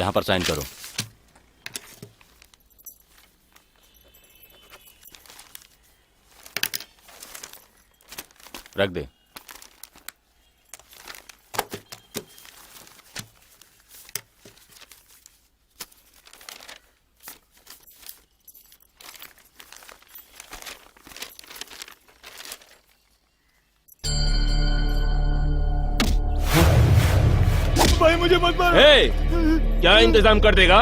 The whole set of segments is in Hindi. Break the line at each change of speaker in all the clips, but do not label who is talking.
यहाँ पर साइन करो। रख दे।
भाई मुझे मत मारो।
क्या इंतजाम कर देगा?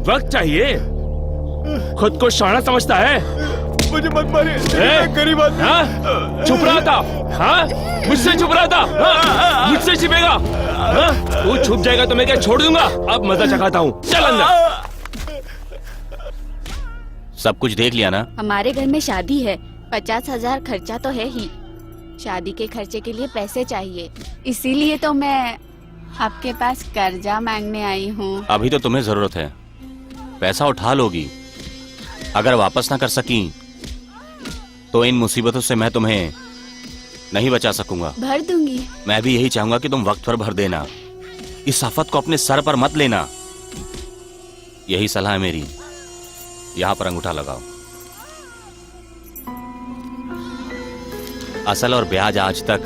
वक्त चाहिए। खुद को शाना समझता है।
मुझे मत मारिए, गरीब आदमी।
हाँ? छुप रहा था? हाँ? मुझसे छुप रहा था? हाँ? मुझसे छिपेगा? हाँ? तू छुप जाएगा तो मैं क्या छोड़ दूंगा? अब मजा चखाता हूँ। चल अंदर।
सब कुछ देख लिया ना?
हमारे घर में शादी है, 50,000 खर्चा तो है ही। शादी के खर्चे के लिए पैसे चाहिए, इसीलिए तो मैं आपके पास कर्जा मांगने आई हूँ।
अभी तो तुम्हें जरूरत है, पैसा उठा लोगी। अगर वापस ना कर सकी तो इन मुसीबतों से मैं तुम्हें नहीं बचा सकूंगा।
भर दूंगी।
मैं भी यही चाहूंगा कि तुम वक्त पर भर देना। इस आफत को अपने सर पर मत लेना, यही सलाह है मेरी। यहां पर अंगूठा लगाओ। असल और ब्याज आज तक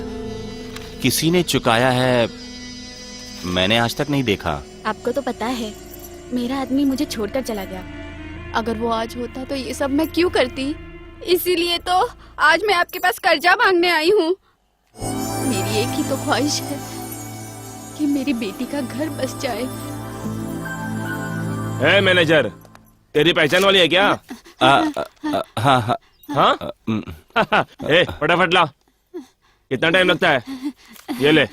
किसी ने चुकाया है मैंने आज तक नहीं देखा।
आपको तो पता है मेरा आदमी मुझे छोड़कर चला गया। अगर वो आज होता तो ये सब मैं क्यों करती? इसीलिए तो आज मैं आपके पास कर्जा मांगने आई हूँ। मेरी एक ही तो ख्वाहिश है कि मेरी बेटी का घर बस जाए।
मैनेजर, तेरी पहचान वाली है क्या?
हाँ हाँ
हाँ? फटाफट ला। कितना टाइम लगता है? ये ले।
1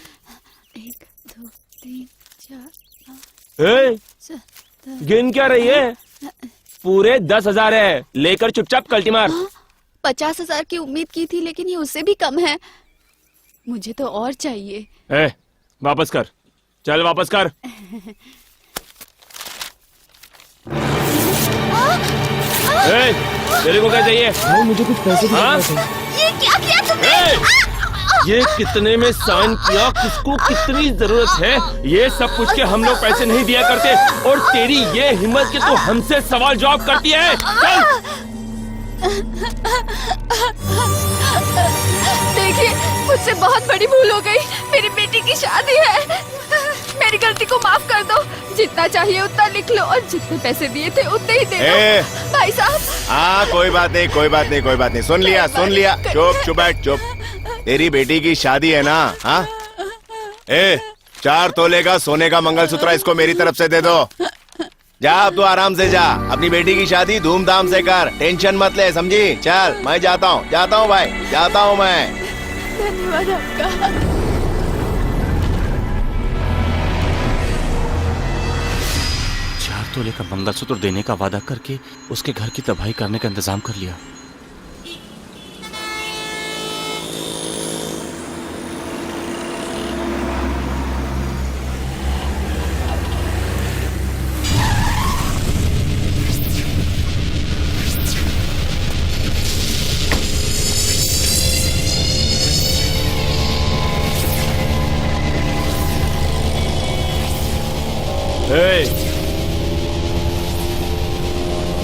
2 3 4
गिन क्या रही है? पूरे 10,000 है, लेकर चुपचाप कल्टी मार।
50,000 की उम्मीद की थी, लेकिन ये उससे भी कम है। मुझे तो और चाहिए।
वापस कर, चल वापस कर। तेरे को क्या चाहिए?
मुझे कुछ पैसे
ये क्या किया तुमने?
ये कितने में साइन किया, किसको कितनी जरूरत है, ये सब पूछ के हम लोग पैसे नहीं दिया करते। और तेरी ये हिम्मत कि तू हमसे सवाल जवाब करती है। चल।
देखिए, मुझसे बहुत बड़ी भूल हो गई। मेरी बेटी की शादी है, मेरी गलती को माफ कर दो। जितना चाहिए उतना लिख लो, और जितने पैसे दिए थे उतने ही दे दो। भाई साहब।
हाँ, कोई बात नहीं, कोई बात नहीं, कोई बात नहीं। सुन लिया, सुन लिया। चुप चुप बैठ, चुप। तेरी बेटी की शादी है ना? हाँ? 4 तोले का सोने का मंगलसूत्र इसको मेरी तरफ से दे दो। जा, अब तू आराम से जा। अपनी बेटी की शादी धूमधाम से कर, टेंशन मत ले, समझी? चल, मैं जाता हूँ भाई, जाता हूँ मैं।
धन्यवाद आपका।
4 तोले का मंगलसूत्र देने का वादा करके उसके घर की तबाही करने का इंतजाम कर लिया।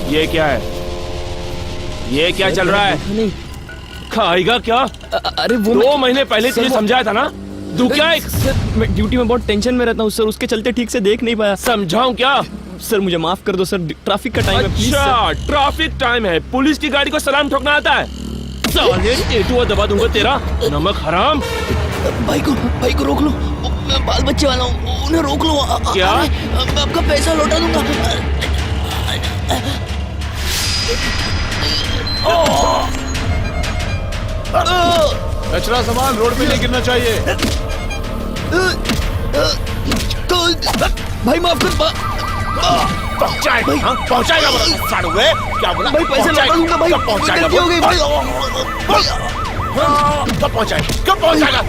ये क्या है? ये क्या चल रहा है?
नहीं
खाएगा क्या?
अरे वो
2 महीने पहले तुझे समझाया था ना। तू क्या है?
सर, मैं ड्यूटी में बहुत टेंशन में रहता हूँ सर, उसके चलते ठीक से देख नहीं पाया।
समझाऊं क्या?
सर मुझे माफ कर दो सर, ट्रैफिक का टाइम है।
अच्छा, ट्रैफिक टाइम है, पुलिस की गाड़ी को सलाम ठोकना आता है? साले टेटुआ दबा दूंगा तेरा, नमक हराम।
भाई को रोक लो, मैं बाल बच्चे वाला हूँ, उन्हें रोक लो।
क्या?
मैं आपका पैसा लौटा दूंगा।
कचरा सामान रोड पे नहीं गिरना चाहिए।
भाई माफ कर।
पहुंचाएगा बोला, क्या बोला?
भाई पैसे लौटा दूंगा भाई,
पहुंचाएगा?
गलती हो गई भाई।
कब पहुंचाएगा?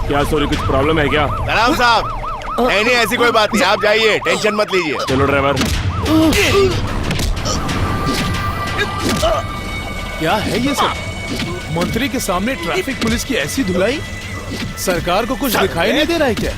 क्या सॉरी, कुछ प्रॉब्लम है क्या?
सलाम साहब, नहीं ऐसी कोई बात नहीं, आप जाइए, टेंशन मत लीजिए।
चलो ड्राइवर।
क्या है ये सब? मंत्री के सामने ट्रैफिक पुलिस की ऐसी धुलाई? सरकार को कुछ दिखाई नहीं दे रहा है क्या?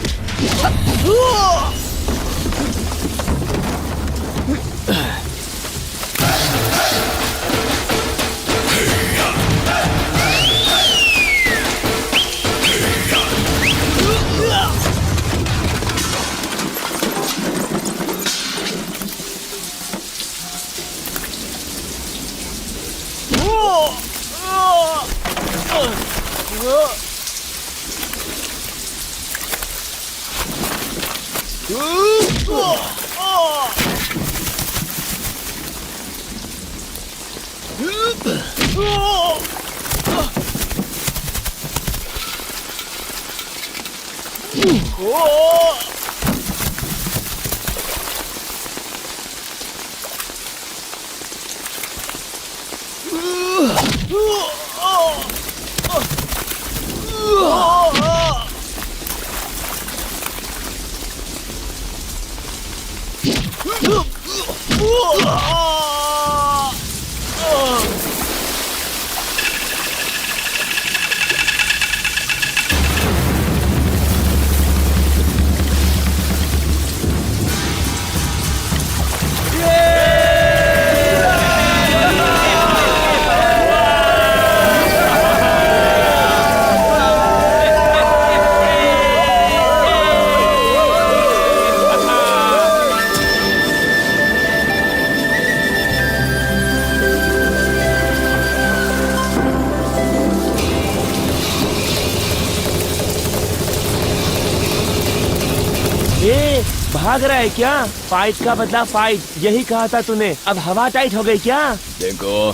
भाग रहा है क्या? फाइट का बदला फाइट, यही कहा था तूने। अब हवा टाइट हो गई क्या?
देखो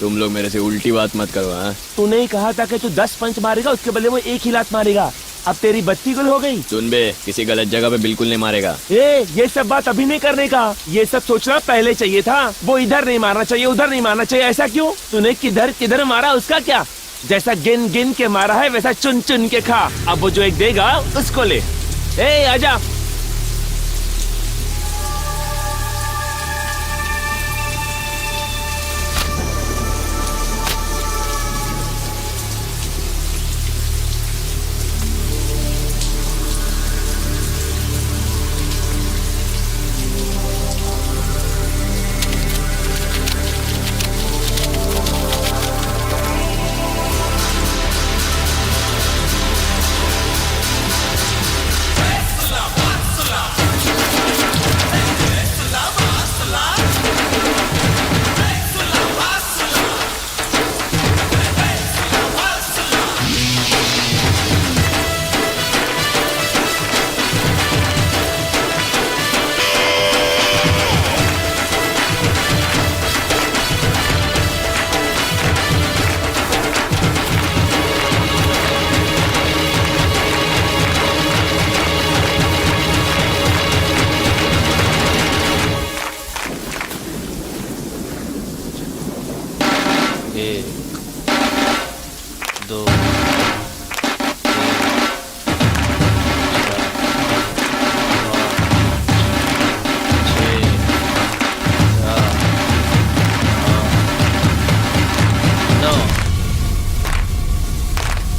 तुम लोग मेरे से उल्टी बात मत करो। हाँ,
तूने ही कहा था कि तू 10 पंच मारेगा, उसके बदले वो एक ही लात मारेगा। अब तेरी बत्ती गुल हो गई।
सुन बे, किसी गलत जगह पे बिल्कुल नहीं मारेगा।
ये सब बात अभी नहीं करने का, ये सब सोचना पहले चाहिए था। वो इधर नहीं मारना चाहिए, उधर नहीं मारना चाहिए। ऐसा क्यों? तूने किधर किधर मारा उसका क्या? जैसा गिन गिन के मारा है वैसा चुन चुन के खा। अब वो जो एक देगा उसको ले। आजा।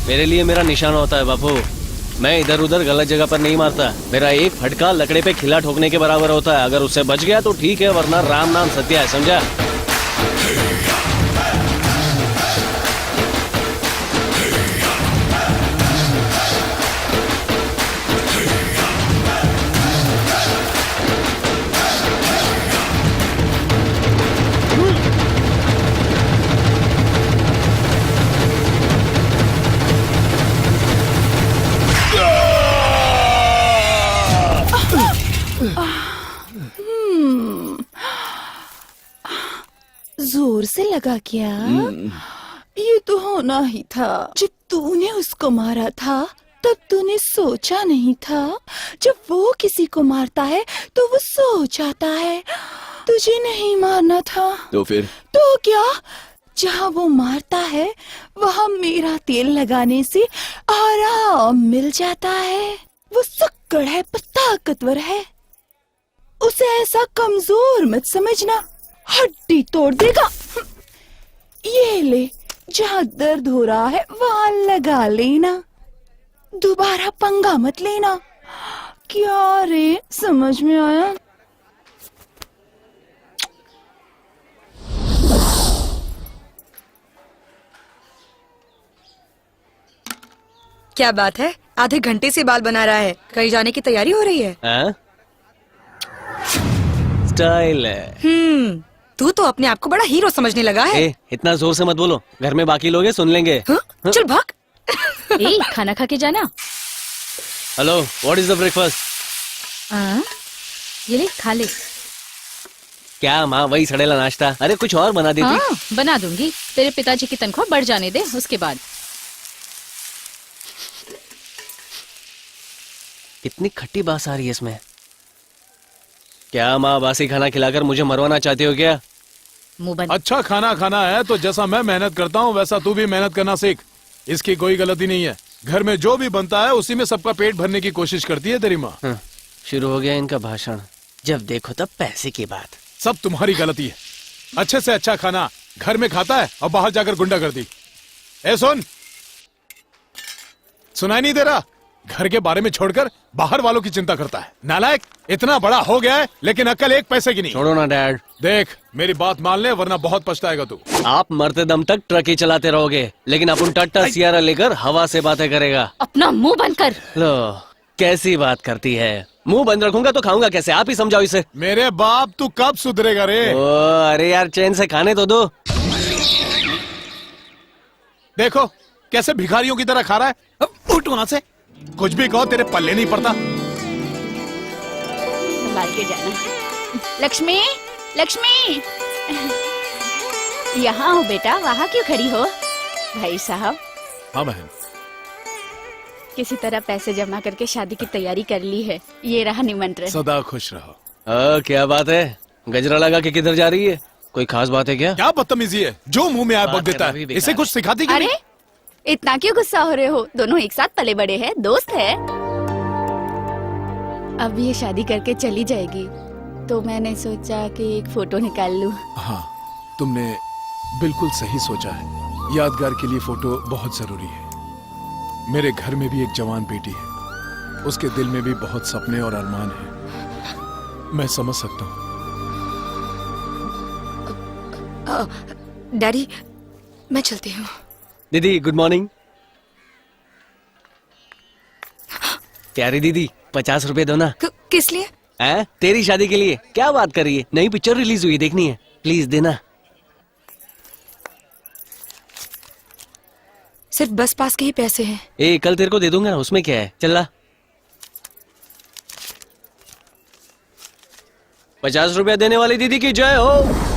मेरे लिए मेरा निशान होता है बापू। मैं इधर उधर गलत जगह पर नहीं मारता। मेरा एक फटका लकड़े पे खिला ठोकने के बराबर होता है। अगर उससे बच गया तो ठीक है, वरना राम नाम सत्य है, समझा?
जोर से लगा क्या? ये तो होना ही था। जब तूने उसको मारा था तब तूने सोचा नहीं था जब वो किसी को मारता है तो वो सो जाता है। तुझे नहीं मारना था।
तो फिर?
तो क्या? जहाँ वो मारता है वहाँ मेरा तेल लगाने से आराम मिल जाता है। वो सुक्कड़ है पर ताकतवर है। उसे ऐसा कमजोर मत समझना, हड्डी तोड़ देगा। ये ले, जहाँ दर्द हो रहा है वहाँ लगा लेना, दोबारा पंगा मत लेना। क्या रे, समझ में आया?
क्या बात है, आधे घंटे से बाल बना रहा है। कहीं जाने की तैयारी हो रही है?
स्टाइल है।
तू तो अपने आप को बड़ा हीरो समझने लगा है।
इतना जोर से मत बोलो, घर में बाकी लोग हैं, सुन लेंगे।
चल भाग।
ए, खाना खा के जाना।
Hello, what is the breakfast?
ये ले, खा ले।
क्या माँ, वही सड़ेला नाश्ता? अरे कुछ और बना देती।
हाँ, बना दूंगी। तेरे पिताजी की तनख्वाह बढ़ जाने दे, उसके बाद।
कितनी खट्टी बात आ रही है इसमें। क्या माँ, बासी खाना खिलाकर मुझे मरवाना चाहती हो क्या?
मुंह बंद।
अच्छा खाना खाना है तो जैसा मैं मेहनत करता हूँ वैसा तू भी मेहनत करना सीख। इसकी कोई गलती नहीं है। घर में जो भी बनता है उसी में सबका पेट भरने की कोशिश करती है तेरी माँ।
शुरू हो गया इनका भाषण। जब देखो तब पैसे की बात।
सब तुम्हारी गलती है। अच्छे से अच्छा खाना घर में खाता है और बाहर जाकर गुंडागर्दी। ए सुन, सुनाई नहीं दे रहा? घर के बारे में छोड़कर बाहर वालों की चिंता करता है। नालायक, इतना बड़ा हो गया है लेकिन अक्ल एक पैसे की नहीं।
छोड़ो ना डैड।
देख, मेरी बात मान ले वरना बहुत पछताएगा तू।
आप मरते दम तक ट्रक ही चलाते रहोगे, लेकिन अपन टट्टा सियारा लेकर हवा से बातें करेगा।
अपना मुंह बंद कर।
लो, कैसी बात करती है। मुंह बंद रखूंगा तो खाऊंगा कैसे? आप ही समझाओ इसे।
मेरे बाप, तू कब सुधरेगा रे?
ओ, अरे यार, चैन से खाने तो दो।
देखो कैसे भिखारियों की तरह खा रहा है। अब उठ वहां से। कुछ भी कहो, तेरे पल्ले नहीं पड़ता।
संभाल के जाना। लक्ष्मी, लक्ष्मी, यहाँ हो बेटा, वहाँ क्यों खड़ी हो? भाई साहब,
हाँ बहन।
किसी तरह पैसे जमा करके शादी की तैयारी कर ली है। ये रहा निमंत्रण।
सदा खुश रहो।
क्या बात है? गजरा लगा के किधर जा रही है? कोई खास बात है क्या?
क्या बदतमीजी है, जो मुंह में आए बक देता
करना भी
है।
बेकार
इसे कुछ सिखाती क्यों
अरे
नहीं?
इतना क्यों गुस्सा हो रहे हो? दोनों एक साथ पले बड़े हैं, दोस्त है। अब ये शादी करके चली जाएगी तो मैंने सोचा कि एक फोटो निकाल लूं।
हाँ, तुमने बिल्कुल सही सोचा है। यादगार के लिए फोटो बहुत जरूरी है। मेरे घर में भी एक जवान बेटी है, उसके दिल में भी बहुत सपने और अरमान है। मैं समझ सकता हूँ।
डैडी, मैं चलती हूँ।
दीदी, गुड मॉर्निंग। प्यारी दीदी, 50 रुपए दो ना।
किस लिए?
तेरी शादी के लिए। क्या बात कर रही है? नई पिक्चर रिलीज हुई, देखनी है, प्लीज देना।
सिर्फ बस पास के ही पैसे हैं।
कल तेरे को दे दूंगा ना, उसमें क्या है? चल ला। 50 रुपया देने वाली दीदी की जय हो।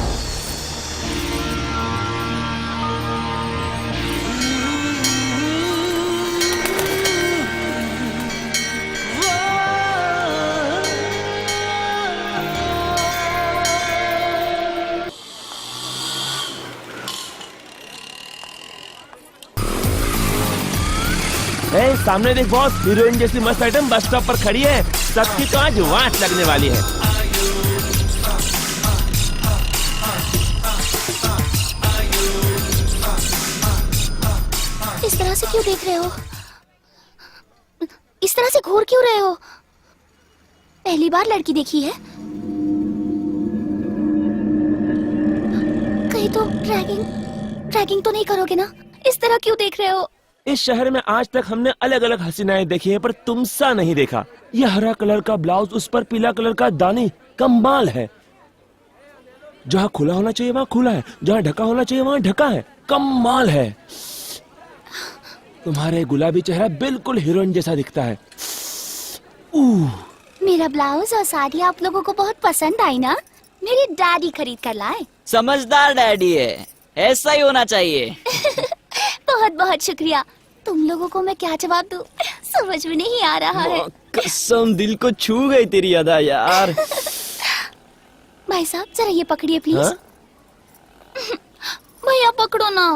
सामने देख बॉस, हीरोइन जैसी मस्त आइटम बस स्टॉप पर खड़ी है। सबकी तो आज वाट लगने वाली है।
इस तरह से क्यों देख रहे हो? इस तरह से घूर क्यों रहे हो? पहली बार लड़की देखी है? कहीं तो रैगिंग तो नहीं करोगे ना? इस तरह क्यों देख रहे हो?
इस शहर में आज तक हमने अलग अलग हसीनाएं देखी है, पर तुम सा नहीं देखा। यह हरा कलर का ब्लाउज, उस पर पीला कलर का दानी, कमाल है। जहाँ खुला होना चाहिए वहाँ खुला है, जहाँ ढका होना चाहिए वहाँ ढका है, कमाल है। तुम्हारे गुलाबी चेहरा बिल्कुल हीरोइन जैसा दिखता है।
मेरा ब्लाउज और साड़ी आप लोगों को बहुत पसंद आई ना? मेरे डैडी खरीद कर लाए।
समझदार डैडी है, ऐसा ही होना चाहिए।
बहुत बहुत शुक्रिया। तुम लोगों को मैं क्या जवाब दूं, समझ में नहीं आ रहा है।
कसम, दिल को छू गई तेरी अदा यार।
भाई साहब जरा ये पकड़िए प्लीज। भैया पकड़ो ना।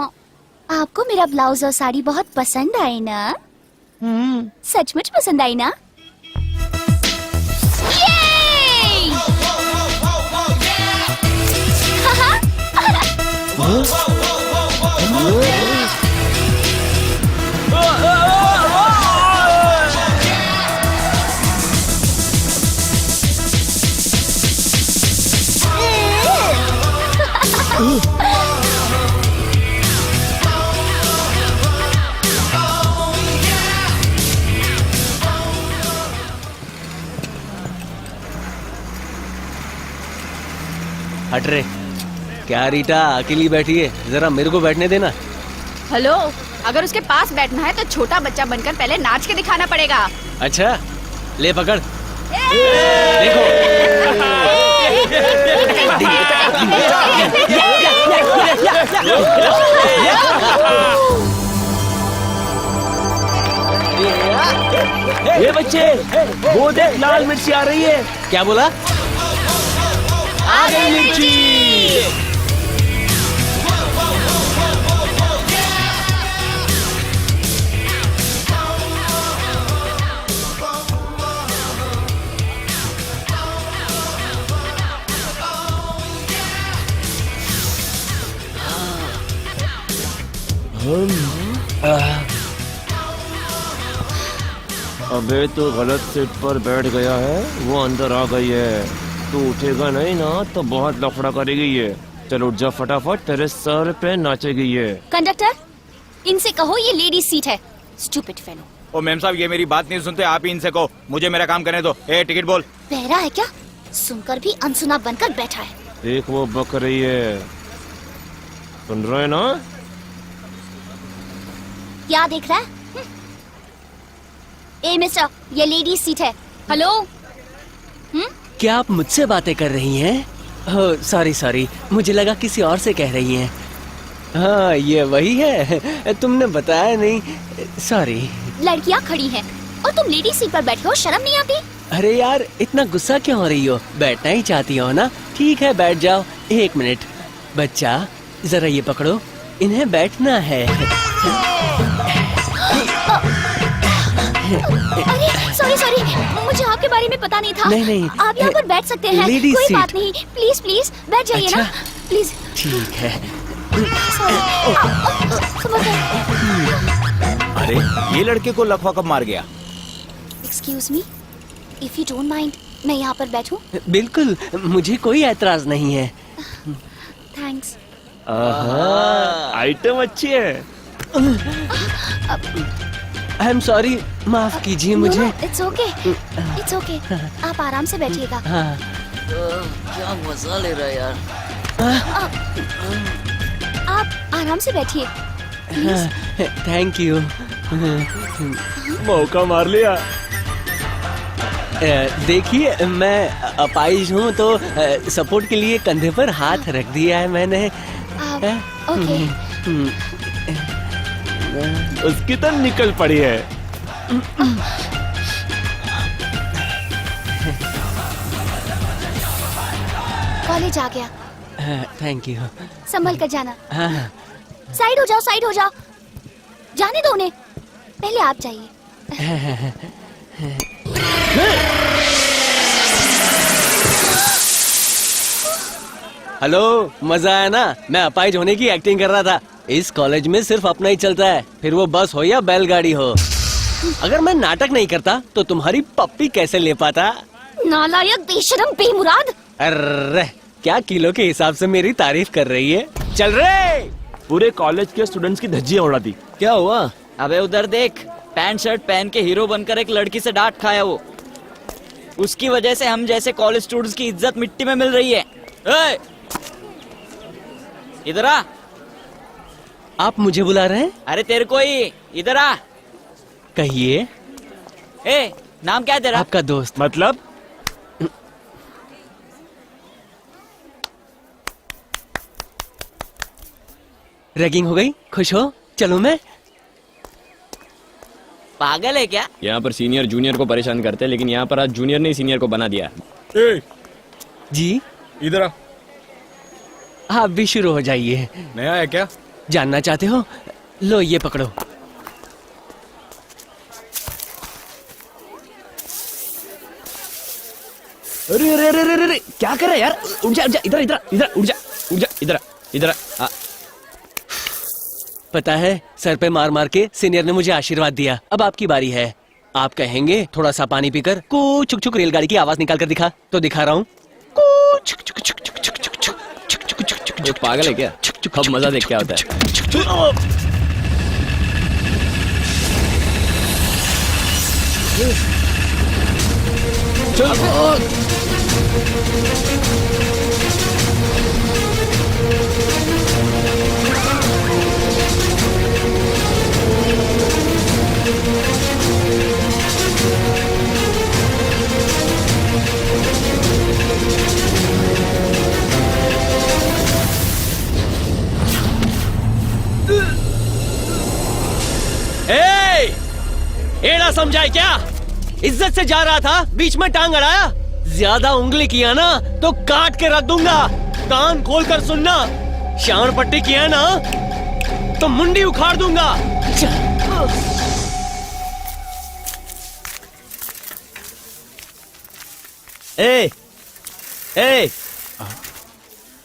आपको मेरा ब्लाउज और साड़ी बहुत पसंद आई ना? सचमुच पसंद आई ना?
हट रे। क्या रीटा अकेली बैठी है? जरा मेरे को बैठने देना।
हेलो, अगर उसके पास बैठना है तो छोटा बच्चा बनकर पहले नाच के दिखाना पड़ेगा।
अच्छा ले पकड़। देखो
ये बच्चे, वो देख लाल मिर्ची आ रही है।
क्या बोला?
आ गई मिर्ची।
अबे तो गलत सीट पर बैठ गया है, वो अंदर आ गई है। तू उठेगा नहीं ना तो बहुत लफड़ा करेगी ये। चल उठ जा फटाफट, तेरे सर पे नाचेगी ये।
कंडक्टर, इनसे कहो ये लेडीज सीट है। Stupid fellow.
ओ मैम साहब, ये मेरी बात नहीं सुनते, आप ही इनसे कहो, मुझे मेरा काम करने दो। ए टिकट बोल।
बहरा है क्या? सुनकर भी अनसुना बनकर बैठा है।
देख वो बक रही है, सुन रहे ना?
क्या देख रहा है? ए मिस्टर, ये लेडीज सीट है। हेलो।
क्या आप मुझसे बातें कर रही हैं? सॉरी सॉरी, मुझे लगा किसी और से कह रही हैं। हाँ ये वही है, तुमने बताया नहीं। सॉरी।
लड़कियाँ खड़ी हैं और तुम लेडीज सीट पर बैठे हो, शर्म नहीं आती?
अरे यार इतना गुस्सा क्यों हो रही हो? बैठना ही चाहती हो ना? ठीक है बैठ जाओ। एक मिनट बच्चा, जरा ये पकड़ो, इन्हें बैठना है।
अरे सॉरी सॉरी, मुझे आपके बारे में पता नहीं था।
नहीं नहीं,
आप यहाँ पर बैठ सकते हैं,
लेडीज
कोई
सीट।
बात नहीं। प्लीज प्लीज बैठ जाइए
अच्छा?
ना, प्लीज।
ठीक है।
अरे ये लड़के को लकवा कब मार गया?
Excuse me, if you don't mind, मैं यहाँ पर बैठूं?
बिल्कुल, मुझे कोई ऐतराज नहीं है।
थैंक्स।
आइटम अच्छी है।
आई एम सॉरी, माफ कीजिए मुझे।
It's okay, it's okay. आप आराम से बैठिएगा।
हाँ।
क्या मजा ले रहा है यार।
आप आराम से बैठिए।
Thank you.
मौका मार लिया।
देखिए मैं अपाहिज हूँ तो सपोर्ट के लिए कंधे पर हाथ रख दिया है मैंने।
ओके।
उसकी तो निकल पड़ी है।
कॉलेज आ गया।
Thank you.
संभल कर जाना।
हाँ।
साइड हो जाओ, साइड हो जाओ। जाने दो उन्हें, पहले आप जाइए।
हेलो, मजा आया ना? मैं अपाहिज होने की एक्टिंग कर रहा था। इस कॉलेज में सिर्फ अपना ही चलता है, फिर वो बस हो या बैलगाड़ी हो। अगर मैं नाटक नहीं करता तो तुम्हारी पप्पी कैसे ले पाता?
नालायक, बेशरम, बेमुराद।
अरे क्या किलो के हिसाब से मेरी तारीफ कर रही है? चल रे।
पूरे कॉलेज के स्टूडेंट्स की धज्जियां उड़ा दी।
क्या हुआ?
अबे उधर देख, पैंट शर्ट पहन के हीरो बनकर एक लड़की से डांट खाया वो। उसकी वजह से हम जैसे कॉलेज स्टूडेंट्स की इज्जत मिट्टी में मिल रही है। ए! इधर आ।
आप मुझे बुला रहे हैं?
अरे तेरे को ही, इधर आ।
कहिए।
ए, नाम क्या है तेरा?
आपका दोस्त।
मतलब?
रैगिंग हो गई? खुश हो? चलो मैं।
पागल है क्या?
यहाँ पर सीनियर जूनियर को परेशान करते हैं, लेकिन यहाँ पर आज जूनियर ने सीनियर को बना दिया। ए,
जी
इधर आ।
आप भी शुरू हो जाइए।
नया है क्या?
जानना चाहते हो? लो ये पकड़ो।
अरे अरे अरे अरे क्या कर रहा है यार? उठ जा, इधर इधर इधर, उठ जा, उठ जा, इधर इधर।
पता है, सर पे मार मार के सीनियर ने मुझे आशीर्वाद दिया। अब आपकी बारी है। आप कहेंगे थोड़ा सा पानी पीकर कू छुक छुक रेलगाड़ी की आवाज निकाल कर दिखा, तो दिखा रहा हूँ।
पागल है क्या? अब मजा देख क्या होता है।
क्या समझा है क्या? इज्जत से जा रहा था, बीच में टांग अड़ाया। ज्यादा उंगली किया ना तो काट के रख दूंगा। कान खोल कर सुनना, शान पट्टी किया ना तो मुंडी उखाड़ दूंगा।
ए, ए,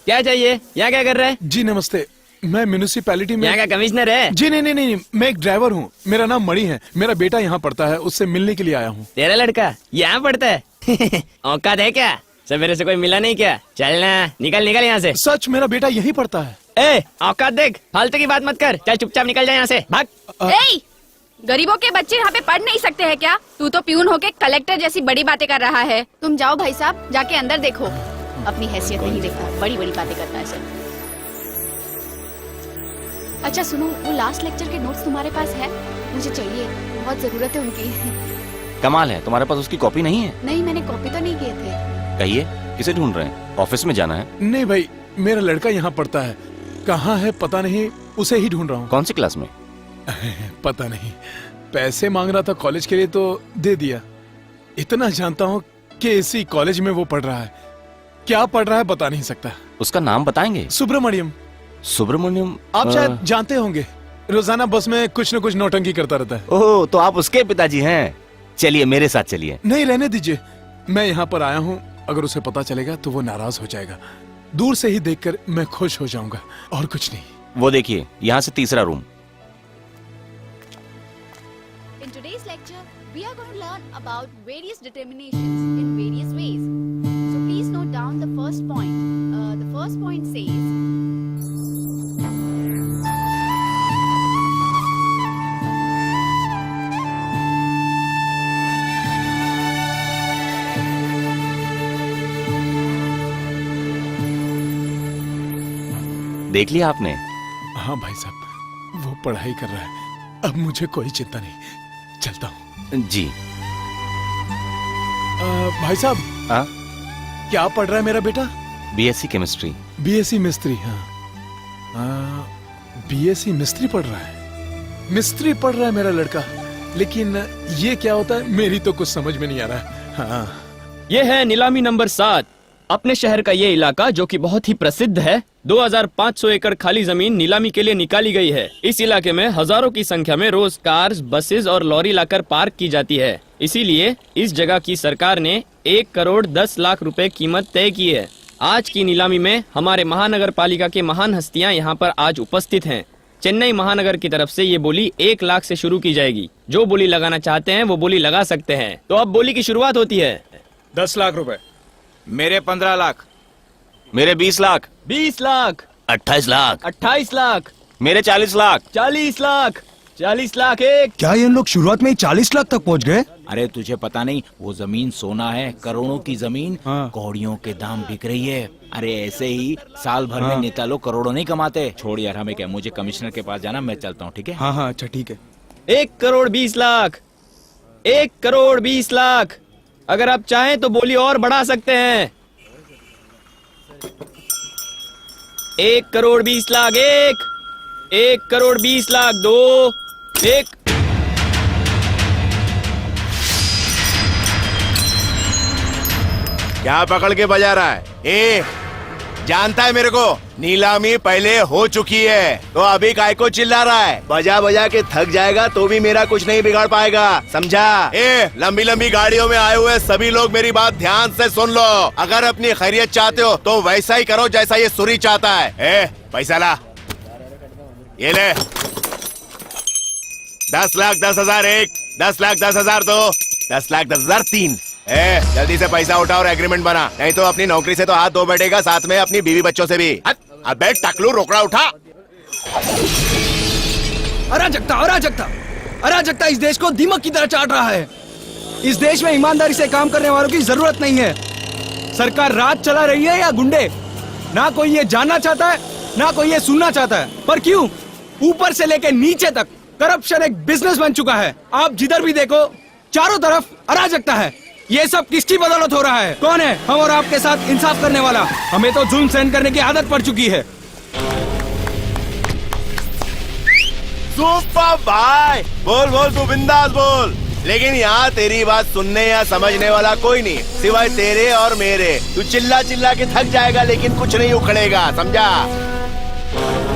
क्या चाहिए? यहाँ क्या कर रहे हैं?
जी नमस्ते, मैं म्यूनिसिपैलिटी में
यहाँ का कमिश्नर है?
जी नहीं, मैं एक ड्राइवर हूँ। मेरा नाम मणि है। मेरा बेटा यहाँ पढ़ता है, उससे मिलने के लिए आया हूँ।
तेरा लड़का यहाँ पढ़ता है? औकात है क्या? सवेरे से कोई मिला नहीं क्या? चलना, निकल निकल यहाँ से।
सच, मेरा बेटा यही पढ़ता है।
ए, औकात देख, फालतू की बात मत कर। चल चुपचाप निकल जा यहाँ से, भाग।
ए, गरीबों के बच्चे यहाँ पे पढ़ नहीं सकते हैं क्या? तू तो प्यून होके कलेक्टर जैसी बड़ी बातें कर रहा है। तुम जाओ भाई साहब, जाके अंदर देखो। अपनी हैसियत नहीं देखता, बड़ी बड़ी बातें करता है सर। अच्छा सुनो, वो लास्ट लेक्चर के नोट्स तुम्हारे पास है? मुझे चाहिए, बहुत जरूरत है उनकी।
कमाल है, तुम्हारे पास उसकी कॉपी नहीं है?
नहीं, मैंने कॉपी तो नहीं किए थे।
कहिए, किसे ढूंढ रहे हैं? ऑफिस में जाना है?
नहीं भाई, मेरा लड़का यहाँ पढ़ता है। कहाँ है पता नहीं, उसे ही ढूंढ रहा हूँ।
कौन सी क्लास में?
पता नहीं, पैसे मांग रहा था कॉलेज के लिए तो दे दिया। इतना जानता हूँ कि इसी कॉलेज में वो पढ़ रहा है। क्या पढ़ रहा है बता नहीं सकता।
उसका नाम बताएंगे?
सुब्रमण्यम।
सुब्रमण्यम?
आप शायद जानते होंगे, रोजाना बस में कुछ न कुछ नौटंकी करता रहता है।
ओह, तो आप उसके पिताजी हैं? चलिए मेरे साथ चलिए।
नहीं, रहने दीजिए, मैं यहाँ पर आया हूँ। अगर उसे पता चलेगा तो वो नाराज हो जाएगा। दूर से ही देखकर मैं खुश हो जाऊंगा, और कुछ नहीं।
वो देखिए, यहाँ से तीसरा room.
In today's lecture, we are going to learn about various determinations in various ways. So please note down the first point. The first point says,
देख लिया आपने?
हाँ भाई साहब, वो पढ़ाई कर रहा है। अब मुझे कोई चिंता नहीं, चलता हूँ।
जी।
भाई साहब,
हाँ?
क्या पढ़ रहा है मेरा बेटा?
BSc chemistry.
बीएससी मिस्त्री? हाँ, बीएससी मिस्त्री पढ़ रहा है। मिस्त्री पढ़ रहा है मेरा लड़का। लेकिन ये क्या होता है, मेरी तो कुछ समझ में नहीं आ रहा है। हाँ।
ये है नीलामी नंबर 7। अपने शहर का ये इलाका जो कि बहुत ही प्रसिद्ध है, 2500 एकड़ खाली जमीन नीलामी के लिए निकाली गई है। इस इलाके में हजारों की संख्या में रोज कार्स, बसेस और लॉरी लाकर पार्क की जाती है। इसीलिए इस जगह की सरकार ने 1 करोड़ 10 लाख रुपए कीमत तय की है। आज की नीलामी में हमारे महानगर पालिका के महान हस्तियां यहाँ पर आज उपस्थित हैं। चेन्नई महानगर की तरफ से ये बोली 1 लाख से शुरू की जाएगी। जो बोली लगाना चाहते हैं वो बोली लगा सकते हैं। तो अब बोली की शुरुआत होती है।
10 लाख रुपए। मेरे 15 लाख।
मेरे 20 लाख।
20 लाख।
28 लाख।
28 लाख।
मेरे 40 लाख।
40 लाख। 40 लाख एक।
क्या ये लोग शुरुआत में ही 40 लाख तक पहुंच गए?
अरे तुझे पता नहीं, वो जमीन सोना है, करोड़ों की जमीन कौड़ियों के दाम बिक रही है। अरे ऐसे ही साल भर में नेता लोग करोड़ों नहीं कमाते। छोड़ यार, हमें क्या, मुझे कमिश्नर के पास जाना, मैं चलता हूँ। ठीक है?
हाँ, अच्छा ठीक है।
1 करोड़ 20 लाख। 1 करोड़ 20 लाख। अगर आप चाहें तो बोली और बढ़ा सकते हैं। 1 करोड़ 20 लाख एक। 1 करोड़ 20 लाख 2। 1।
क्या पकड़ के बजा रहा है? ए, जानता है मेरे को, नीलामी पहले हो चुकी है, तो अभी काय को चिल्ला रहा है? बजा बजा के थक जाएगा तो भी मेरा कुछ नहीं बिगाड़ पाएगा, समझा? ए, लंबी लंबी गाड़ियों में आए हुए सभी लोग मेरी बात ध्यान से सुन लो। अगर अपनी खैरियत चाहते हो तो वैसा ही करो जैसा ये सुरी चाहता है। ए, पैसा ला, ये ले। 10 लाख 10,000 एक, 10 लाख 10,000 दो, 10 लाख 10,000 3। ए, जल्दी से पैसा उठा और एग्रीमेंट बना, नहीं तो अपनी नौकरी से तो हाथ धो बैठेगा, साथ में अपनी बीवी बच्चों से भी। अबे टकलू, रोकड़ा उठा।
अराजकता, अराजकता, अराजकता इस देश को दीमक की तरह चाट रहा है। इस देश में ईमानदारी से काम करने वालों की जरूरत नहीं है। सरकार राज चला रही है या गुंडे, ना कोई ये जानना चाहता है ना कोई ये सुनना चाहता है। पर क्यों, ऊपर से लेकर नीचे तक करप्शन एक बिजनेस बन चुका है। आप जिधर भी देखो चारों तरफ अराजकता है। ये सब किसकी बदौलत हो रहा है? कौन है हम और आपके साथ इंसाफ करने वाला? हमें तो जुल्म सहन करने की आदत पड़ चुकी है।
सुपर भाई, बोल बोल, तू बिंदास बोल। लेकिन यहाँ तेरी बात सुनने या समझने वाला कोई नहीं सिवाय तेरे और मेरे। तू चिल्ला चिल्ला के थक जाएगा लेकिन कुछ नहीं उखड़ेगा, समझा?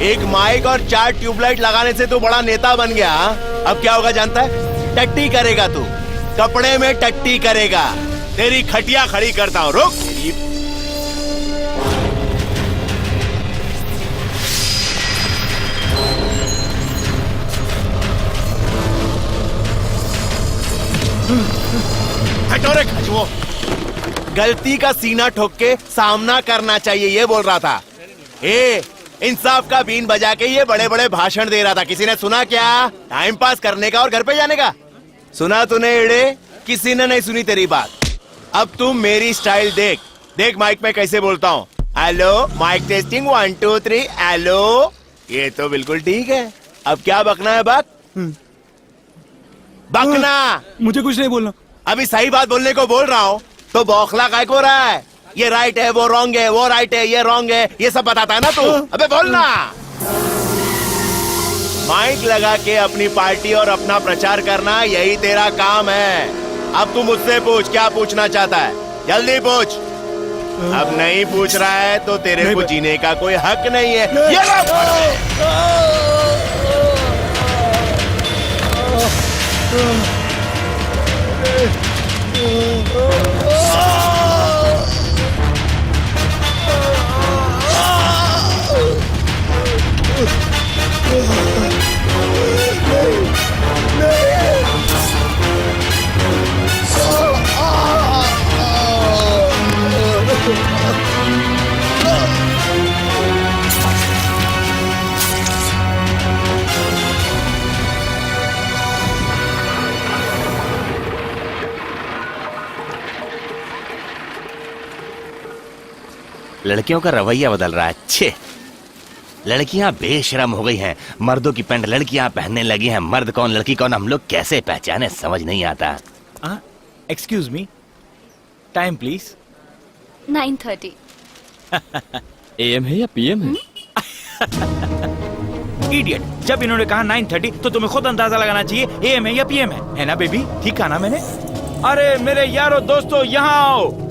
एक माइक और 4 ट्यूबलाइट लगाने से तू बड़ा नेता बन गया। अब क्या होगा जानता है? टट्टी करेगा तू, कपड़े में टट्टी करेगा। तेरी खटिया खड़ी करता हूँ, रुक। हटो रे खचवो। गलती का सीना ठोक के सामना करना चाहिए, ये बोल रहा था। इंसाफ का बीन बजा के ये बड़े बड़े भाषण दे रहा था। किसी ने सुना क्या? टाइम पास करने का और घर पे जाने का सुना तूने? एड़े किसी ने नहीं सुनी तेरी बात। अब तुम मेरी स्टाइल देख। देख माइक में कैसे बोलता हूँ। Hello, mic testing 1 2 3। हेलो, ये तो बिल्कुल ठीक है। अब क्या बकना है? बकना।
मुझे कुछ नहीं बोलना।
अभी सही बात बोलने को बोल रहा हूँ तो बौखला काय को रहा है? ये राइट है, वो रॉन्ग है, वो राइट है, ये रॉन्ग है, ये सब बताता है ना तू। अबे बोलना। माइक लगा के अपनी पार्टी और अपना प्रचार करना, यही तेरा काम है। अब तू मुझसे पूछ, क्या पूछना चाहता है? जल्दी पूछ। अब नहीं पूछ रहा है तो तेरे को जीने का कोई हक नहीं है। ये
लड़कियों का रवैया बदल रहा है। अच्छे, लड़कियां बेशरम हो गई हैं। मर्दों की पैंट लड़कियां पहनने लगी हैं। मर्द कौन लड़की कौन हम लोग कैसे पहचाने, समझ नहीं आता।
Excuse me, time please.
9:30।
AM है या PM है?
इडियट, जब इन्होंने कहा 9:30 तो तुम्हें खुद अंदाजा लगाना चाहिए AM है या PM है ना बेबी? ठीक कहा ना मैंने? अरे मेरे यारो दोस्तों, यहाँ आओ।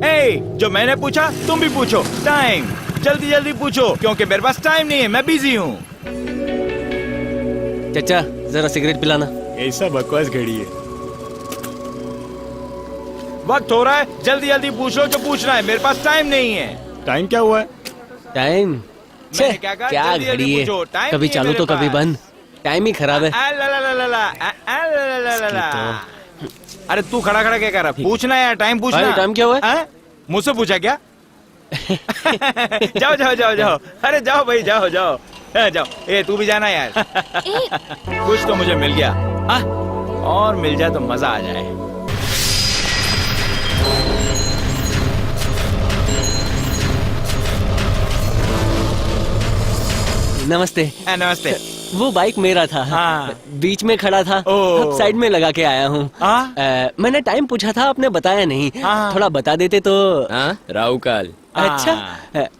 जो मैंने पूछा तुम भी पूछो। टाइम, जल्दी जल्दी पूछो क्योंकि मेरे पास टाइम नहीं है, मैं बिजी हूँ।
चाचा जरा सिगरेट पिलाना।
ऐसा बकवास घड़ी है।
वक्त हो रहा है, जल्दी जल्दी पूछो जो पूछना है, मेरे पास टाइम नहीं है।
टाइम क्या हुआ है?
टाइम
मैंने क्या कहा?
क्या
जल्दी जल्दी
घड़ी है,
पूछो, टाइम
कभी
नहीं है
चालू
मेरे
तो कभी
पास।
बंद। टाइम ही खराब है।
अरे तू खड़ा खड़ा क्या कर रहा? पूछना है, टाइम पूछना।
भाई, टाइम क्या हुआ है?
मुझसे पूछा क्या? जाओ जाओ जाओ जाओ। अरे जाओ भाई, जाओ जाओ जाओ। तू भी जाना यार। कुछ तो मुझे मिल गया। और मिल जाए तो मजा आ जाए।
नमस्ते।
नमस्ते।
वो बाइक मेरा था।
हाँ।
बीच में खड़ा था, अब साइड में लगा के आया हूँ। मैंने टाइम पूछा था, आपने बताया नहीं। थोड़ा बता देते तो।
राहु काल।
अच्छा,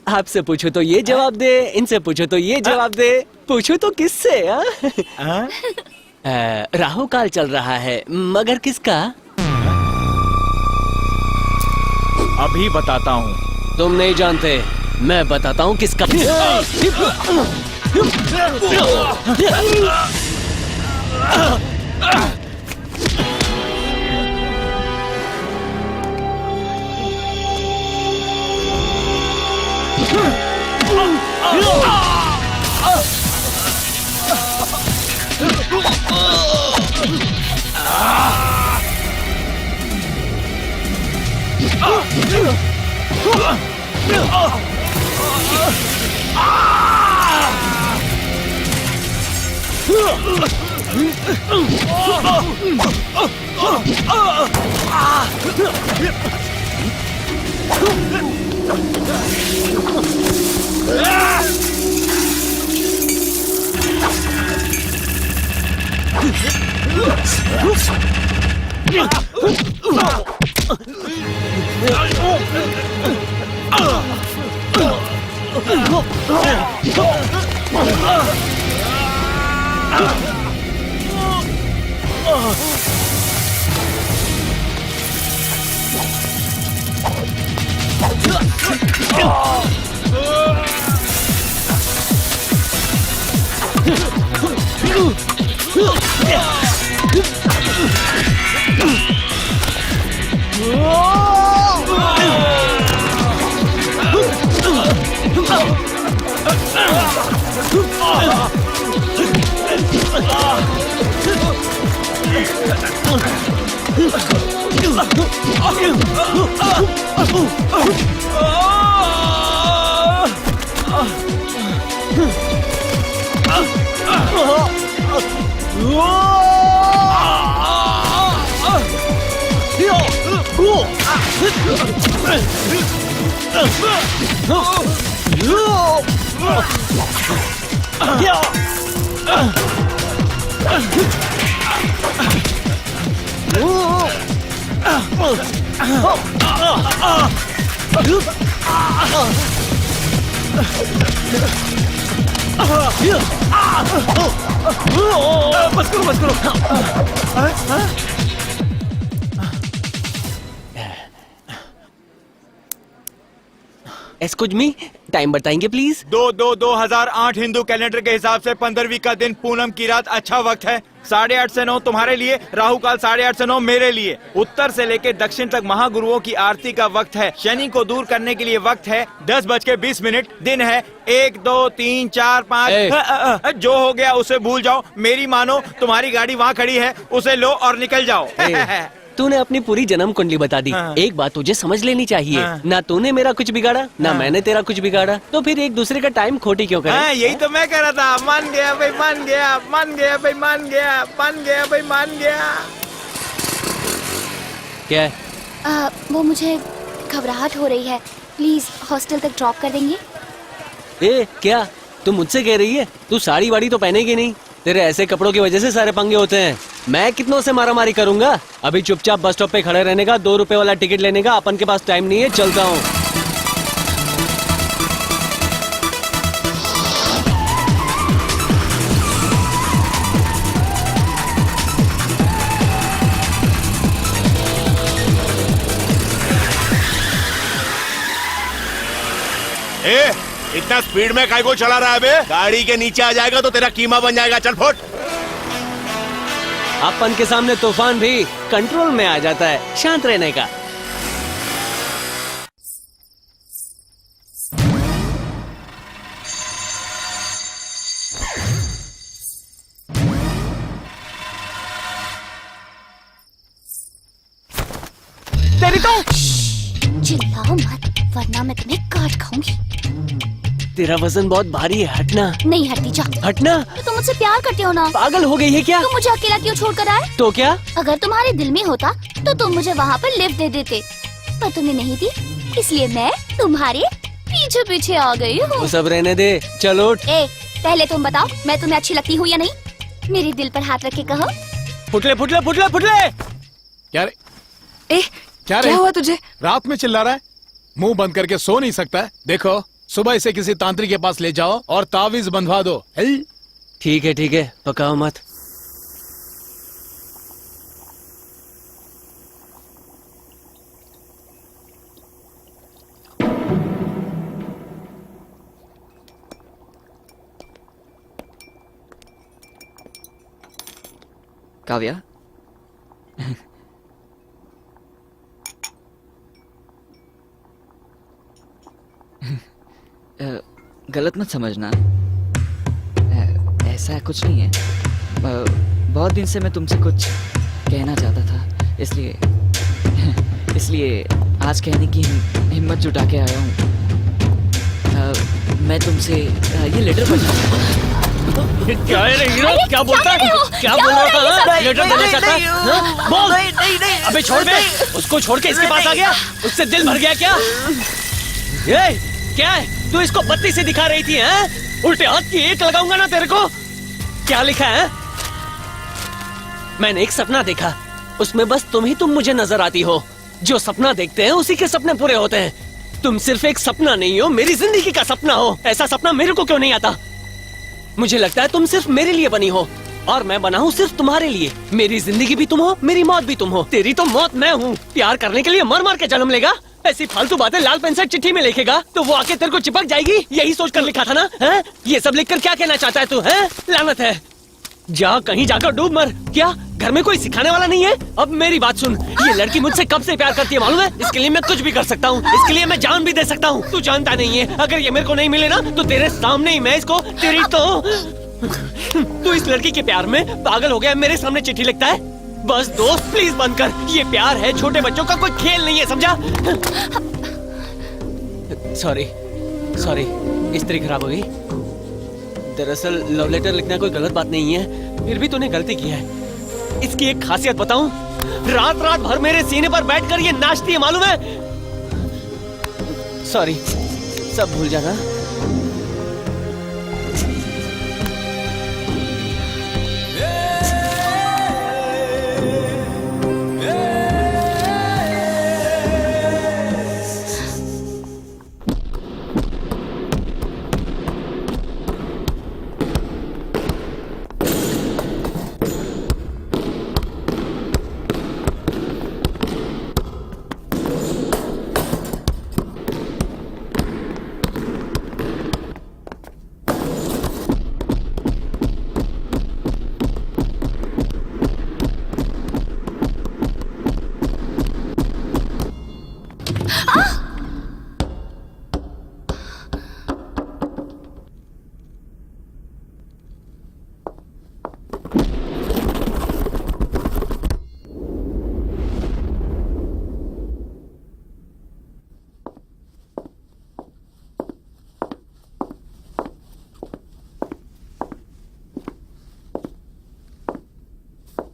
आपसे पूछो तो ये जवाब दे, इनसे पूछो तो ये जवाब दे, पूछो तो किससे? राहु काल चल रहा है, मगर किसका?
अभी बताता हूँ।
तुम नहीं जानते, मैं बताता हूँ किसका।
बस करो बस करो।
एक्सक्यूज मी, टाइम बताएंगे प्लीज?
2008 हिंदू कैलेंडर के हिसाब से 15वीं का दिन पूनम की रात अच्छा वक्त है। 8:30 से 9 तुम्हारे लिए, राहु काल 8:30 से 9 मेरे लिए। उत्तर से लेकर दक्षिण तक महागुरुओं की आरती का वक्त है। शनि को दूर करने के लिए वक्त है 10:20। दिन है 1 2 3 4 5। जो हो गया उसे भूल जाओ। मेरी मानो, तुम्हारी गाड़ी वहाँ खड़ी है, उसे लो और निकल जाओ।
तूने अपनी पूरी जन्म कुंडली बता दी। एक बात तुझे समझ लेनी चाहिए, ना तूने मेरा कुछ बिगाड़ा, ना मैंने तेरा कुछ बिगाड़ा, तो फिर एक दूसरे का टाइम खोटी क्यों करें?
यही तो मैं कह रहा था। मान गया भाई, मान गया, मान गया भाई, मान गया, मान गया भाई, मान गया।
क्या है?
वो मुझे घबराहट हो रही है, प्लीज हॉस्टल तक ड्रॉप कर देंगे?
ए क्या तू मुझसे कह रही है? तू साड़ी वाड़ी तो पहनेगी नहीं, तेरे ऐसे कपड़ों की वजह से सारे पंगे होते हैं। मैं कितनों से मारा मारी करूंगा? अभी चुपचाप बस स्टॉप पे खड़े रहने का, 2 रुपए वाला टिकट लेने का। अपन के पास टाइम नहीं है, चलता हूँ।
इतना स्पीड में काय को चला रहा है बे? गाड़ी के नीचे आ जाएगा तो तेरा कीमा बन जाएगा। चल फुट।
अपन के सामने तूफान भी कंट्रोल में आ जाता है, शांत रहने का।
तेरी तो चिल्लाओ मत, वरना मैं तुम्हें काट खाऊंगी।
तेरा वजन बहुत भारी है, हटना।
नहीं हटती, जा।
हटना।
तो तुम मुझसे प्यार करते हो ना?
पागल हो गई है क्या?
तुम मुझे अकेला क्यों छोड़ कर आए?
तो क्या?
अगर तुम्हारे दिल में होता तो तुम मुझे वहाँ पर लिफ्ट दे देते, पर तुमने नहीं दी, इसलिए मैं तुम्हारे पीछे पीछे आ गई हूँ।
वो सब रहने दे, चलो।
पहले तुम बताओ, मैं तुम्हें अच्छी लगती हूँ या नहीं? मेरे दिल पर हाथ रख के कहो।
फुटले फुटले फुटले फुटले।
क्या रे?
क्या हुआ तुझे?
रात में चिल्ला रहा है? मुंह बंद करके सो नहीं सकता है? देखो, सुबह इसे किसी तांत्रिक के पास ले जाओ और तावीज बंधवा दो।
ठीक है, पकाओ मत।
काव्या, गलत मत समझना, ऐसा कुछ नहीं है। बहुत दिन से मैं तुमसे कुछ कहना चाहता था, इसलिए आज कहने की हिम्मत जुटा के आया हूँ। मैं तुमसे ये लेटर
क्या है हीरो? क्या बोलता है? क्या बोल रहा था? लेटर देना चाहता है? बोल। अबे छोड़ बे, उसको छोड़ के इसके पास आ गया? उससे दिल भर गया क्या? ये क्या है? तू इसको बत्ती से दिखा रही थी, हैं? उल्टे हाथ की एक लगाऊंगा ना तेरे को। क्या लिखा है? मैंने एक सपना देखा, उसमें बस तुम मुझे नजर आती हो। जो सपना देखते हैं उसी के सपने पूरे होते हैं। तुम सिर्फ एक सपना नहीं हो, मेरी जिंदगी का सपना हो। ऐसा सपना मेरे को क्यों नहीं आता? मुझे लगता है तुम सिर्फ मेरे लिए बनी हो और मैं बना हूँ सिर्फ तुम्हारे लिए। मेरी जिंदगी भी तुम हो, मेरी मौत भी तुम हो। तेरी तो मौत मैं हूँ। प्यार करने के लिए मर मर के जन्म लेगा। ऐसी फालतू बातें लाल पेन से चिट्ठी में लिखेगा तो वो आके तेरे को चिपक जाएगी, यही सोच कर लिखा था ना? हैं? ये सब लिखकर क्या कहना चाहता है तू? हैं? लानत है, जा कहीं जाकर डूब मर। क्या घर में कोई सिखाने वाला नहीं है? अब मेरी बात सुन, ये लड़की मुझसे कब से प्यार करती है मालूम है? इसके लिए मैं कुछ भी कर सकता हूँ, इसके लिए मैं जान भी दे सकता हूँ। तू जानता नहीं है, अगर ये मेरे को नहीं मिले ना तो तेरे सामने ही मैं इसको तेरी तो तू इस लड़की के प्यार में पागल हो गया, मेरे सामने चिट्ठी लिखता है। बस दोस्त प्लीज बंद कर, ये प्यार है, छोटे बच्चों का कोई खेल नहीं है, समझा? सॉरी सॉरी, स्त्री खराब हो गई। दरअसल लव लेटर लिखना कोई गलत बात नहीं है, फिर भी तूने गलती की है। इसकी एक खासियत बताऊं, रात रात भर मेरे सीने पर बैठकर ये नाचती है मालूम है? सॉरी, सब भूल जाना।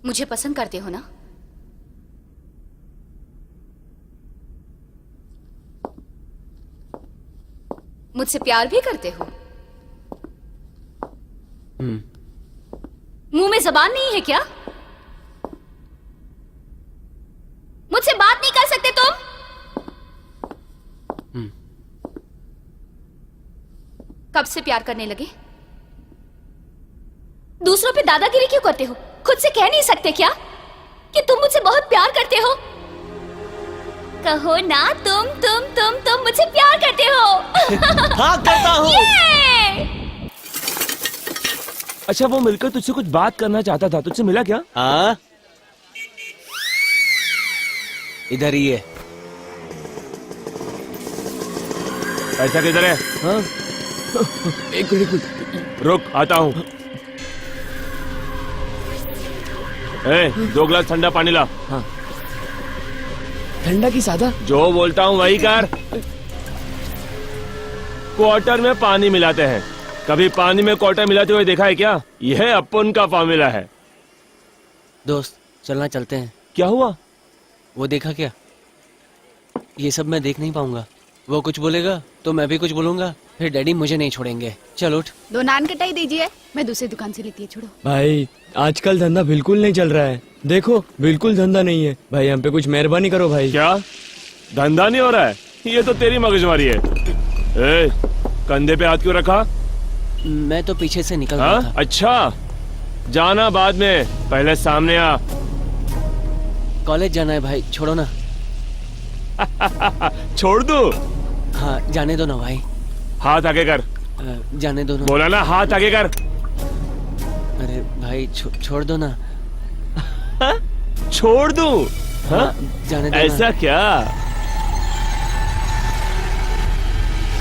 मुझे पसंद करते हो ना? मुझसे प्यार भी करते हो? मुंह में जबान नहीं है क्या? मुझसे बात नहीं कर सकते तुम? कब से प्यार करने लगे? दूसरों पे दादागिरी क्यों करते हो? खुद से कह नहीं सकते क्या कि तुम मुझसे बहुत प्यार करते हो? कहो ना, तुम मुझसे प्यार करते हो।
हाँ करता हूँ।
ये!
अच्छा, वो मिलकर तुझसे कुछ बात करना चाहता था, तुझसे मिला क्या?
हाँ, इधर ही है।
पैसा किधर है? हाँ? एक मिनट रुक, आता हूँ। ए, 2 गिलास ठंडा पानी ला। हाँ।
ठंडा की सादा?
जो बोलता हूँ वही कर। क्वार्टर में पानी मिलाते हैं, कभी पानी में क्वार्टर मिलाते हुए देखा है क्या? यह अपन का फार्मूला है।
दोस्त चलना चलते हैं।
क्या हुआ?
वो देखा क्या? ये सब मैं देख नहीं पाऊंगा। वो कुछ बोलेगा तो मैं भी कुछ बोलूंगा, फिर डैडी मुझे नहीं छोड़ेंगे। चल उठ।
2 नान कटाई दीजिए, मैं दूसरी दुकान से लेती है। छोड़ो
भाई, आजकल धंधा बिल्कुल नहीं चल रहा है। देखो, बिल्कुल धंधा नहीं है भाई, हम पे कुछ मेहरबानी करो भाई।
क्या धंधा नहीं हो रहा है? ये तो तेरी मगजमारी है। ए, कंधे पे हाथ क्यों रखा?
मैं तो पीछे से निकल रहा था।
अच्छा, जाना बाद में, पहले सामने आ।
कॉलेज जाना है भाई, छोड़ो ना।
छोड़ दो?
हाँ, जाने दो ना भाई।
हाथ आगे कर।
जाने दो ना।
बोला ना, हाथ आगे कर।
अरे भाई, छोड़ दो ना।
छोड़ दूं?
हाँ, जाने दो।
ऐसा क्या?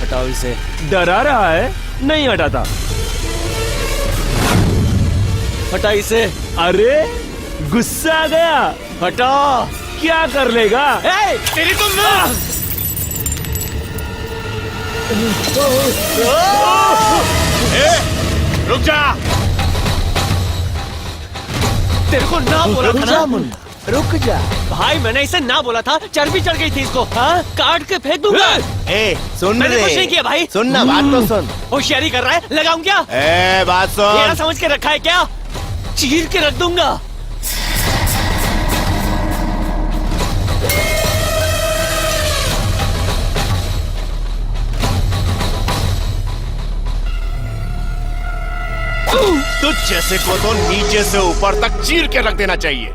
हटाओ इसे।
डरा रहा है? नहीं हटाता।
हटा इसे।
अरे गुस्सा आ गया?
हटा।
क्या कर लेगा?
तेरी तुम
रुक जा।
तेरे को ना बोला था ना?
रुक जा
भाई, मैंने इसे ना बोला था, चर्बी चढ़ गई थी इसको। हाँ, काट के फेंक दूंगा।
सुन
मैंने
रे।
कुछ नहीं किया भाई।
सुन ना, बात तो सुन।
होशियारी कर रहा है, लगाऊं क्या?
बात सुन।
मेरा समझ के रखा है क्या? चीर के रख दूंगा।
तुझ जैसे को तो नीचे से ऊपर तक चीर के रख देना चाहिए।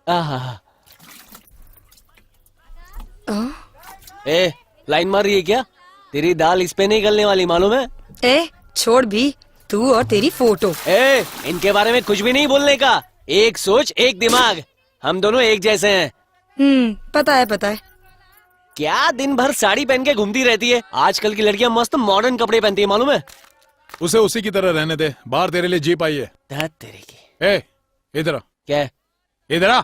आहा। ए, लाइन मार रही है क्या? तेरी दाल इस पे नहीं गलने वाली, मालूम है?
ए, छोड़ भी, तू और तेरी फोटो।
ए, इनके बारे में कुछ भी नहीं बोलने का। एक सोच एक दिमाग, हम दोनों एक जैसे हैं।
पता है पता है।
क्या दिन भर साड़ी पहन के घूमती रहती है? आजकल की लड़कियां मस्त मॉडर्न कपड़े पहनती है, मालूम है?
उसे उसी की तरह रहने दे, बाहर तेरे लिए जीप आई है।
तेरे की।
ए, इधर आ।
क्या है?
इधर आ।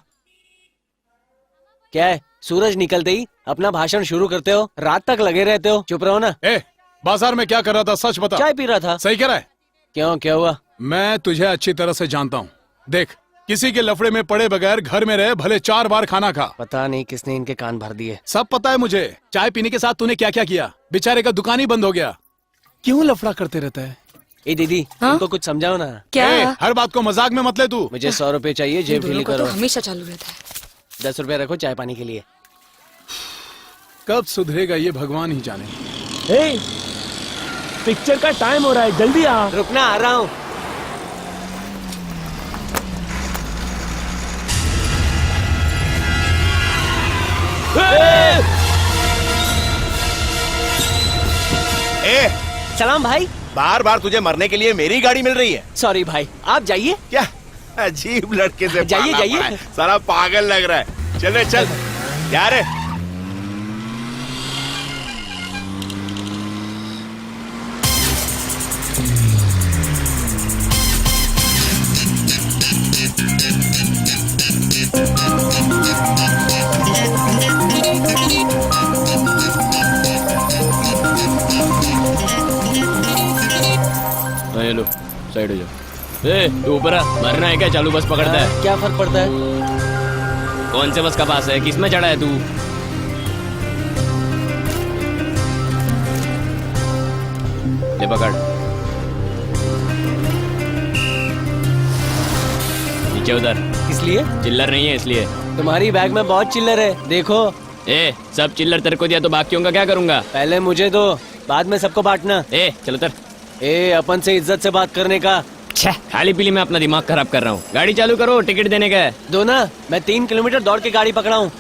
क्या है? सूरज निकलते ही अपना भाषण शुरू करते हो, रात तक लगे रहते हो। चुप रहो ना।
ए, बाजार में क्या कर रहा था, सच बता।
चाय पी रहा था।
सही कह रहा है?
क्यों, क्या हुआ?
मैं तुझे अच्छी तरह से जानता हूँ। देख, किसी के लफड़े में पड़े बगैर घर में रहे, भले 4 बार खाना खा।
पता नहीं किसने इनके कान भर दिए।
सब पता है मुझे। चाय पीने के साथ तूने क्या क्या किया। बेचारे का दुकान ही बंद हो गया। क्यों लफड़ा करते रहता है?
ए दीदी, तुमको कुछ समझाओ ना।
क्या?
हर बात को मजाक में मत ले तू।
मुझे 100 रुपए चाहिए, जेब ढीली करो।
तो हमेशा चालू रहता है।
10 रुपए रखो चाय पानी के लिए।
कब सुधरेगा ये भगवान ही जाने।
ए, पिक्चर का टाइम हो रहा है, जल्दी आ।
रुकना, आ रहा हूँ।
ए,
सलाम भाई।
बार बार तुझे मरने के लिए मेरी गाड़ी मिल रही है।
सॉरी भाई, आप जाइए।
क्या अजीब लड़के से
जाइए,
पाला
जाइए।
पड़ा है। सारा पागल लग रहा है। चल रे चल यार।
लो, साइड हो जाओ। ए, तू ऊपर आ। मरना है क्या? चालू बस पकड़ता है।
क्या फर्क पड़ता है?
कौन से बस का पास है? किसमें चढ़ा है तू? ले पकड़। नीचे उधर।
इसलिए?
चिल्लर नहीं है इसलिए।
तुम्हारी बैग में बहुत चिल्लर है, देखो।
ए, सब चिल्लर तेरे को दिया तो बाकियों का क्या करूंगा?
पहले मुझे दो, बाद में सबको बांटना।
ए, चलो उतर।
ए, अपन से इज्जत से बात करने का।
खाली पीली में अपना दिमाग खराब कर रहा हूँ। गाड़ी चालू करो, टिकट देने का है।
दो ना, मैं 3 किलोमीटर दौड़ के गाड़ी पकड़ा हूँ।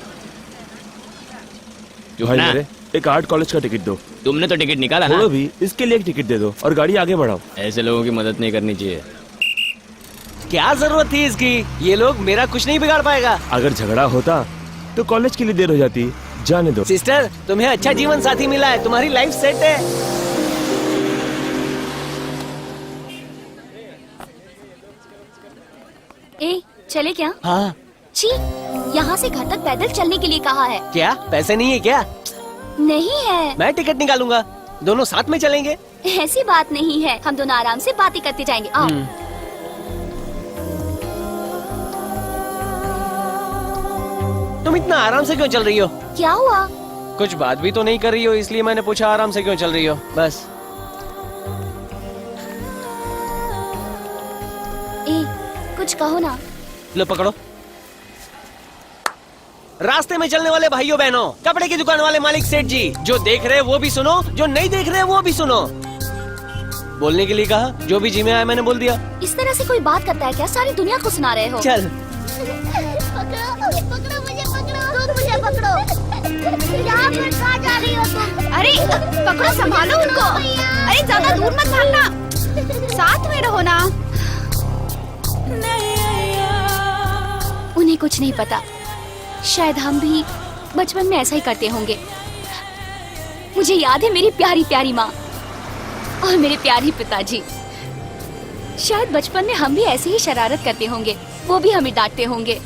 भाई मेरे, एक आर्ट कॉलेज का टिकट दो।
तुमने तो टिकट निकाला ना?
भी, इसके लिए एक टिकट दे दो और गाड़ी आगे बढ़ाओ।
ऐसे लोगों की मदद नहीं करनी चाहिए।
क्या जरूरत थी इसकी? ये लोग मेरा कुछ नहीं बिगाड़ पाएगा।
अगर झगड़ा होता तो कॉलेज के लिए देर हो जाती। जाने दो।
सिस्टर, तुम्हें अच्छा जीवन साथी मिला है, तुम्हारी लाइफ सेट है।
ए, चले क्या?
हाँ।
छी, यहाँ से घर तक पैदल चलने के लिए कहा है।
क्या पैसे नहीं है क्या?
नहीं है।
मैं टिकट निकालूंगा, दोनों साथ में चलेंगे।
ऐसी बात नहीं है, हम दोनों आराम से बातें करते जाएंगे। आओ।
तुम इतना आराम से क्यों चल रही हो?
क्या हुआ?
कुछ बात भी तो नहीं कर रही हो, इसलिए मैंने पूछा आराम से क्यों चल रही हो, बस।
ए, कुछ कहो ना।
लो पकड़ो। रास्ते में चलने वाले भाइयों बहनों, कपड़े की दुकान वाले मालिक सेठ जी, जो देख रहे वो भी सुनो, जो नहीं देख रहे वो भी सुनो। बोलने के लिए कहा, जो भी जी में आया मैंने बोल दिया।
इस तरह से कोई बात करता है क्या? सारी दुनिया को सुना रहे हो।
चल।
पकड़ो मुझे, पकड़ो तुम मुझे, पकड़ो। कहाँ जा रही हो तुम? अरे पकड़ो, संभालो उनको। अरे ज्यादा दूर मत भागना, साथ में रहो ना। उन्हें कुछ नहीं पता, शायद हम भी बचपन में ऐसा ही करते होंगे। मुझे याद है मेरी प्यारी प्यारी माँ और मेरे प्यारे पिताजी। शायद बचपन में हम भी ऐसे ही शरारत करते होंगे, वो भी हमें डांटते होंगे।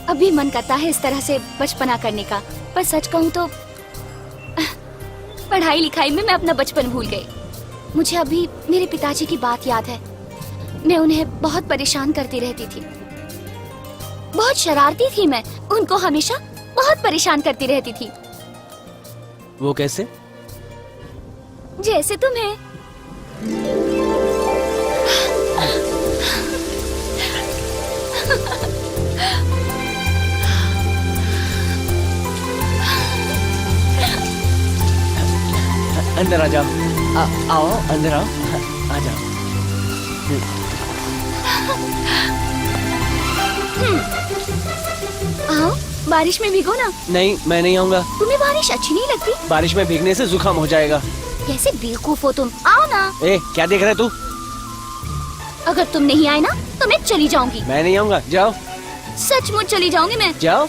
अभी मन करता है इस तरह से बचपना करने का, पर सच कहूँ तो पढ़ाई लिखाई में मैं अपना बचपन भूल गई। मुझे अभी मेरे पिताजी की बात याद है। मैं उन्हें बहुत परेशान करती रहती थी, बहुत शरारती थी मैं, उनको हमेशा बहुत परेशान करती रहती थी।
वो कैसे?
जैसे तुम्हें।
अंदर आ जाओ। आओ अंदर आओ, आ जाओ।
बारिश में भीगो ना।
नहीं, मैं नहीं आऊंगा।
तुम्हें बारिश अच्छी नहीं लगती?
बारिश में भीगने से जुकाम हो जाएगा।
कैसे बेवकूफ हो तुम, आओ ना।
ए, क्या देख रहे तू?
अगर तुम नहीं आए ना तो मैं चली जाऊंगी।
मैं नहीं आऊंगा, जाओ।
सचमुच चली जाऊंगी मैं।
जाओ।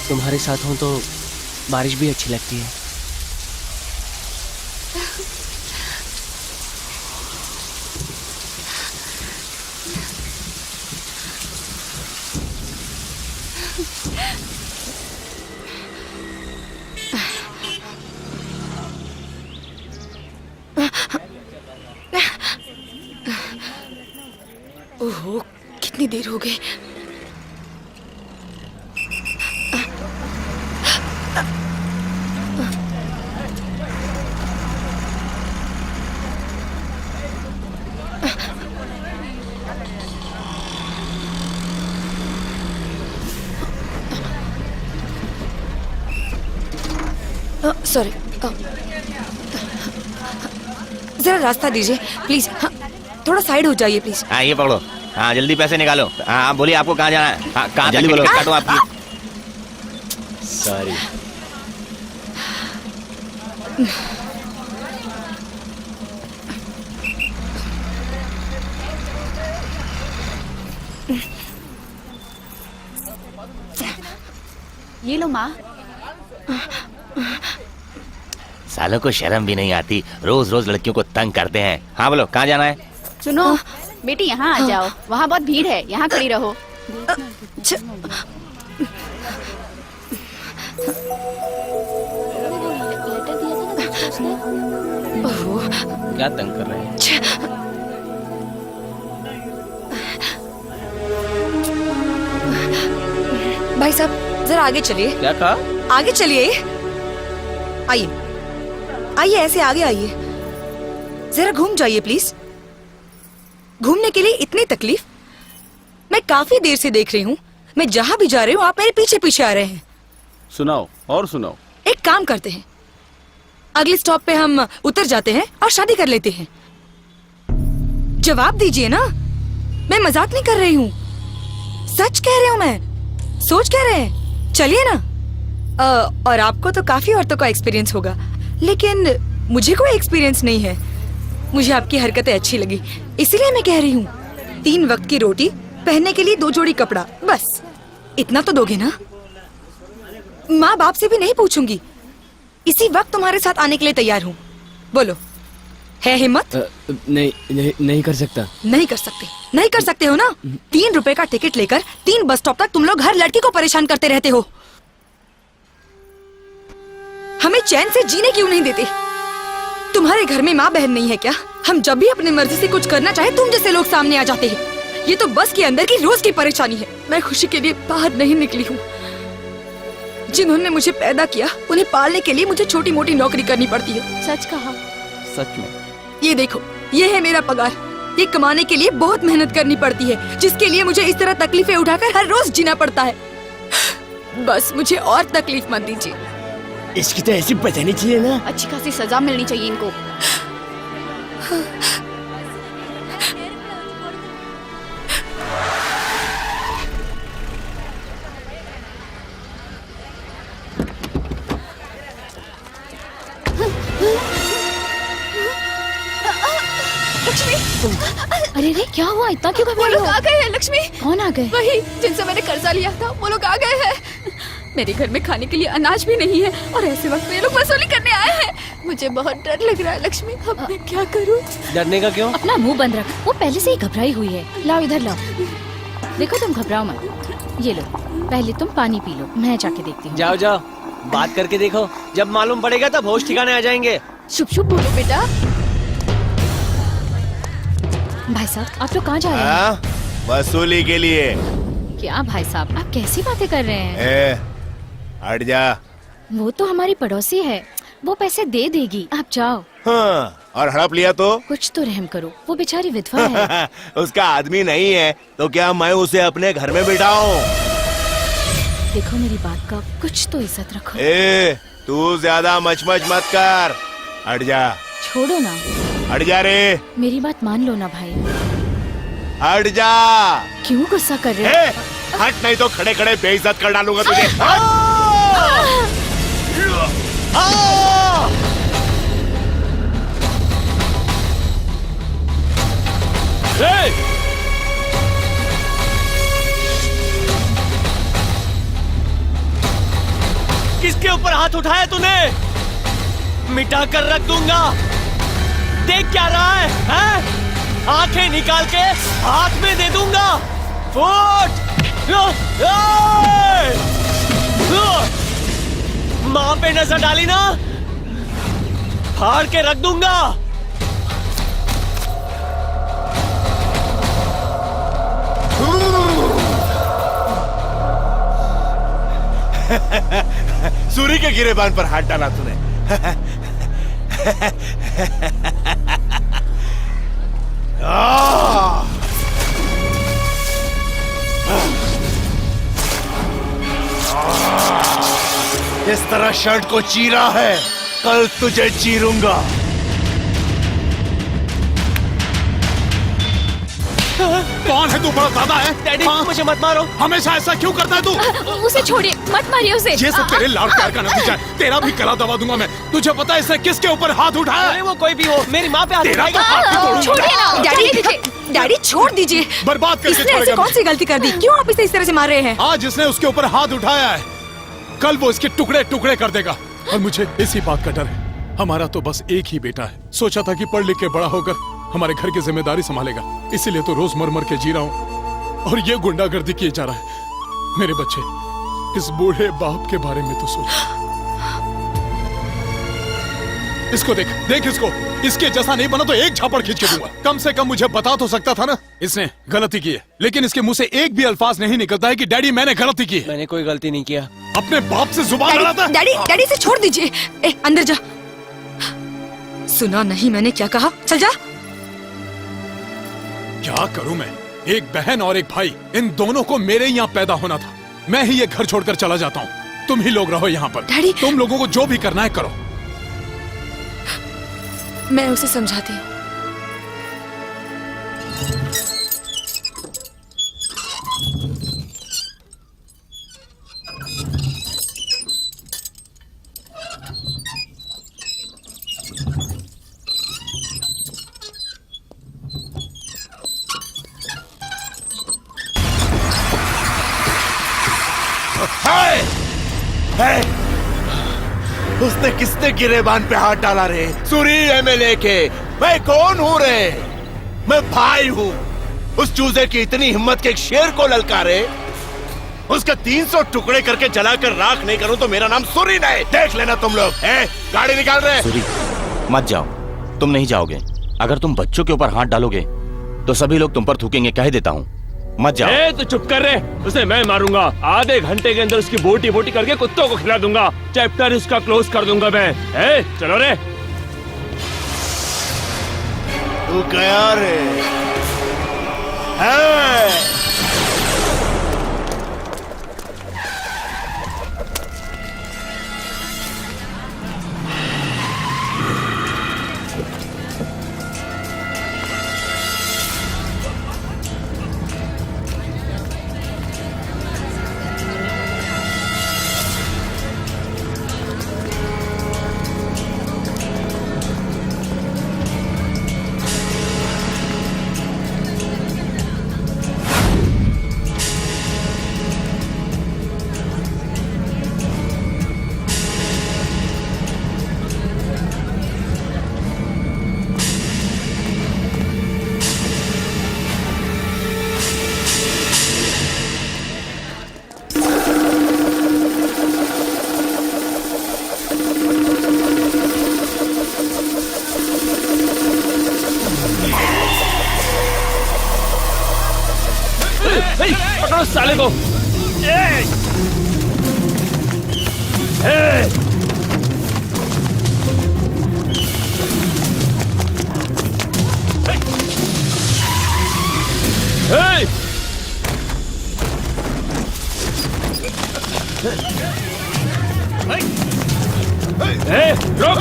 तुम्हारे साथ हूँ तो बारिश भी अच्छी लगती है।
ओहो, कितनी देर हो गई। सॉरी, जरा रास्ता दीजिए प्लीज। हाँ, थोड़ा साइड हो जाइए प्लीज।
हाँ ये पकड़ो। हाँ जल्दी पैसे निकालो। हाँ बोलिए आपको कहाँ जाना है? हाँ कहाँ जल्दी बोलो, काटो आपकी।
सॉरी।
ये लो माँ।
सालों को शर्म भी नहीं आती, रोज रोज लड़कियों को तंग करते हैं। हाँ बोलो कहाँ जाना है?
सुनो बेटी, यहाँ आ जाओ, वहाँ बहुत भीड़ है, यहाँ खड़ी रहो।
क्या तंग कर रहे हैं?
भाई साहब जरा आगे चलिए।
क्या कहा?
आगे चलिए, आइए आइए, ऐसे आगे आइए। जरा घूम जाइए प्लीज। घूमने के लिए इतनी तकलीफ? मैं काफी देर से देख रही हूँ, मैं जहाँ भी जा रही हूँ आप मेरे पीछे पीछे आ रहे हैं।
सुनाओ और सुनाओ।
एक काम करते हैं, अगले स्टॉप पे हम उतर जाते हैं और शादी कर लेते हैं। जवाब दीजिए ना, मैं मजाक नहीं कर रही हूँ, सच कह रही हूँ मैं। सोच क्या रहे हैं? चलिए ना। और आपको तो काफी औरतों का एक्सपीरियंस होगा, लेकिन मुझे कोई एक्सपीरियंस नहीं है। मुझे आपकी हरकतें अच्छी लगी, इसीलिए मैं कह रही हूँ। 3 वक्त की रोटी, पहनने के लिए 2 जोड़ी कपड़ा, बस इतना तो दोगे ना? माँ बाप से भी नहीं पूछूंगी, इसी वक्त तुम्हारे साथ आने के लिए तैयार हूँ। बोलो, है हिम्मत?
नहीं कर सकता।
नहीं कर सकते? नहीं कर सकते हो ना? 3 रुपए का टिकट लेकर 3 बस स्टॉप तक तुम लोग हर लड़की को परेशान करते रहते हो। हमें चैन से जीने क्यों नहीं देते? तुम्हारे घर में माँ बहन नहीं है क्या? हम जब भी अपनी मर्जी से कुछ करना चाहे तुम जैसे लोग सामने आ जाते हैं। ये तो बस के अंदर की रोज की परेशानी है। मैं खुशी के लिए बाहर नहीं निकली हूँ। जिन्होंने मुझे पैदा किया उन्हें पालने के लिए मुझे छोटी मोटी नौकरी करनी पड़ती है।
सच कहा।
सच में।
ये देखो, ये है मेरा पगार। ये कमाने के लिए बहुत मेहनत करनी पड़ती है, जिसके लिए मुझे इस तरह तकलीफें उठाकर हर रोज जीना पड़ता है। बस मुझे और तकलीफ मत दीजिए।
इसकी तो ऐसी बचानी चाहिए ना।
अच्छी खासी सजा मिलनी चाहिए इनको।
अरे रे, क्या हुआ? इतना क्यों घबराई हो?
वो लोग आ गए हैं लक्ष्मी।
कौन आ गए?
वही जिनसे मैंने कर्जा लिया था, वो लोग आ गए हैं। मेरे घर में खाने के लिए अनाज भी नहीं है और ऐसे वक्त में ये लोग वसूली करने आए हैं। मुझे बहुत डर लग रहा है लक्ष्मी, अब मैं क्या करूं?
डरने का क्यों?
अपना मुंह बंद रख, वो पहले से ही घबराई हुई है। लाओ इधर लाओ। देखो तुम घबराओ मत। ये लो, पहले तुम पानी पी लो, मैं जाके देखती हूँ।
जाओ जाओ, बात करके देखो, जब मालूम पड़ेगा तब होश ठिकाने आ जाएंगे।
शुभ शुभ बोलो बेटा।
भाई साहब, आप लोग कहाँ जा रहे हैं?
वसूली के लिए।
क्या भाई साहब, आप कैसी बातें कर रहे हैं?
ए, हट जा।
वो तो हमारी पड़ोसी है, वो पैसे दे देगी, आप जाओ।
हाँ, और हड़प लिया तो?
कुछ तो रहम करो, वो बेचारी विधवा है।
उसका आदमी नहीं है तो क्या मैं उसे अपने घर में बिठाऊं?
देखो मेरी बात का कुछ तो इज्जत रखो।
ए, तू ज्यादा मचमच मत कर, हट जा।
छोड़ो ना।
हट जा रे।
मेरी बात मान लो ना भाई।
हट जा।
क्यों गुस्सा कर रहे हो?
हट, नहीं तो खड़े खड़े बेइज्जत कर डालूंगा तुझे।
किसके ऊपर हाथ उठाया तूने? मिटा कर रख दूंगा। देख क्या रहा है, हैं? आंखें निकाल के हाथ में दे दूंगा। फुट! माँ पे नजर डाली ना, फाड़ के रख दूंगा।
सूरी के गिरेबान पर हाथ डाला तूने। इस तरह शर्ट को चीरा है, कल तुझे चीरूंगा।
कौन है तू? बड़ा दादा है?
डैडी, मुझे मत मारो।
हमेशा ऐसा क्यों करता है तू?
उसे छोड़िए, मत मारिए उसे।
ये सब तेरे लाड़ प्यार का नतीजा है। तेरा भी गला दबा दूंगा मैं। तुझे पता है इसने किसके ऊपर हाथ उठाया?
अरे वो कोई भी हो, मेरी माँ पे हाथ
तेरा तो
उठाएगा।
हाथ भी तोड़ूंगा।
छोड़िए ना डैडी, डैडी छोड़ दीजिए।
बर्बाद करके
इसने ऐसी
छोड़ेगा
कौन सी गलती कर दी? क्यों आप इसे इस तरह से मार रहे हैं?
आज इसने उसके ऊपर हाथ उठाया है, कल वो इसके टुकड़े टुकड़े कर देगा। और मुझे इसी बात का डर है। हमारा तो बस एक ही बेटा है। सोचा था कि पढ़ लिख के बड़ा होकर हमारे घर की जिम्मेदारी संभालेगा, इसीलिए तो रोज मर मर के जी रहा हूँ। और ये गुंडागर्दी किए जा रहा है। मेरे बच्चे, इस बूढ़े बाप के बारे में तो सोच। इसको देख, देख इसको। इसके जैसा नहीं बना तो एक झापड़ खींच के दूंगा। कम से कम मुझे बता तो सकता था ना इसने गलती की है। लेकिन इसके मुंह से एक भी अल्फाज नहीं निकलता है कि डैडी मैंने गलती की है।
मैंने कोई गलती नहीं किया।
अपने बाप से जुबान लड़ाता है।
डैडी, डैडी से छोड़ दीजिए। ए, अंदर जा। सुना नहीं मैंने क्या कहा? चल जा।
क्या करूं मैं? एक बहन और एक भाई, इन दोनों को मेरे यहाँ पैदा होना था। मैं ही ये घर छोड़कर चला जाता हूँ। तुम ही लोग रहो यहाँ पर।
डैडी,
तुम लोगों को जो भी करना है करो।
मैं उसे समझाती हूँ।
उसने किसने गिरेबान पे हाथ डाला रे? सूरी एमएलए के। मैं कौन हूँ रे? मैं भाई हूँ। उस चूजे की इतनी हिम्मत के एक शेर को ललकारे, उसके 300 टुकड़े करके जलाकर राख नहीं करूँ तो मेरा नाम सूरी नहीं। देख लेना तुम लोग। गाड़ी निकाल रहे?
सूरी, मत जाओ, तुम नहीं जाओगे। अगर तुम बच्चों के ऊपर हाथ डालोगे तो सभी लोग तुम पर थूकेंगे, कह देता हूँ। मत जाओ।
तो चुप कर रहे, उसे मैं मारूंगा। आधे घंटे के अंदर उसकी बोटी बोटी करके कुत्तों को खिला दूंगा। चैप्टर इसका क्लोज कर दूंगा मैं। चलो रे।
तू गया रे?
पकड़ो साले को। ए! ए! ए! ए, रुक!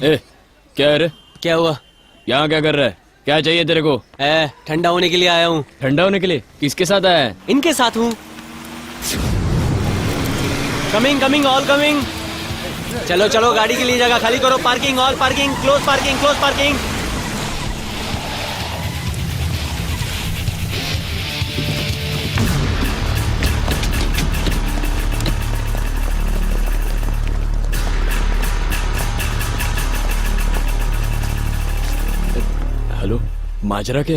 ए, क्या है रे?
क्या हुआ?
यहाँ क्या कर रहा है? क्या चाहिए तेरे को?
ठंडा होने के लिए आया हूँ।
ठंडा होने के लिए? किसके साथ आया है?
इनके साथ हूँ। Coming coming all coming. चलो चलो गाड़ी के लिए जगह खाली करो। Parking all parking close parking close parking.
Hello, माजरा क्या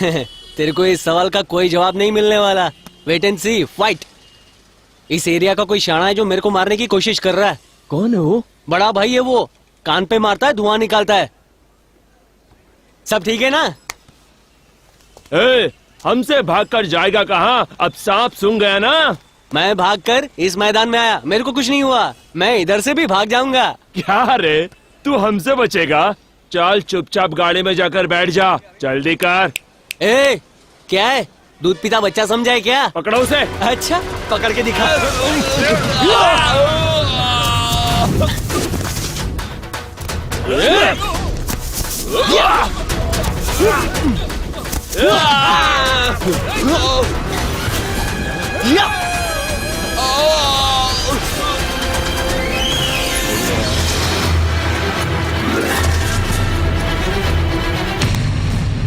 है?
तेरे को इस सवाल का कोई जवाब नहीं मिलने वाला। Wait and see fight. इस एरिया का कोई शाना है जो मेरे को मारने की कोशिश कर रहा है।
कौन है वो?
बड़ा भाई है वो। कान पे मारता है, धुआं निकालता है। सब ठीक है ना?
ए, हमसे भागकर जाएगा कहाँ? अब सांप सूंघ गया ना?
मैं भागकर इस मैदान में आया, मेरे को कुछ नहीं हुआ। मैं इधर से भी भाग जाऊंगा।
क्या रे, तू हमसे बचेगा? चल चुपचाप गाड़ी में जाकर बैठ जा, जल्दी कर।
ए, क्या है? दूध पीता बच्चा समझा है क्या?
पकड़ो उसे।
अच्छा, पकड़ के दिखा।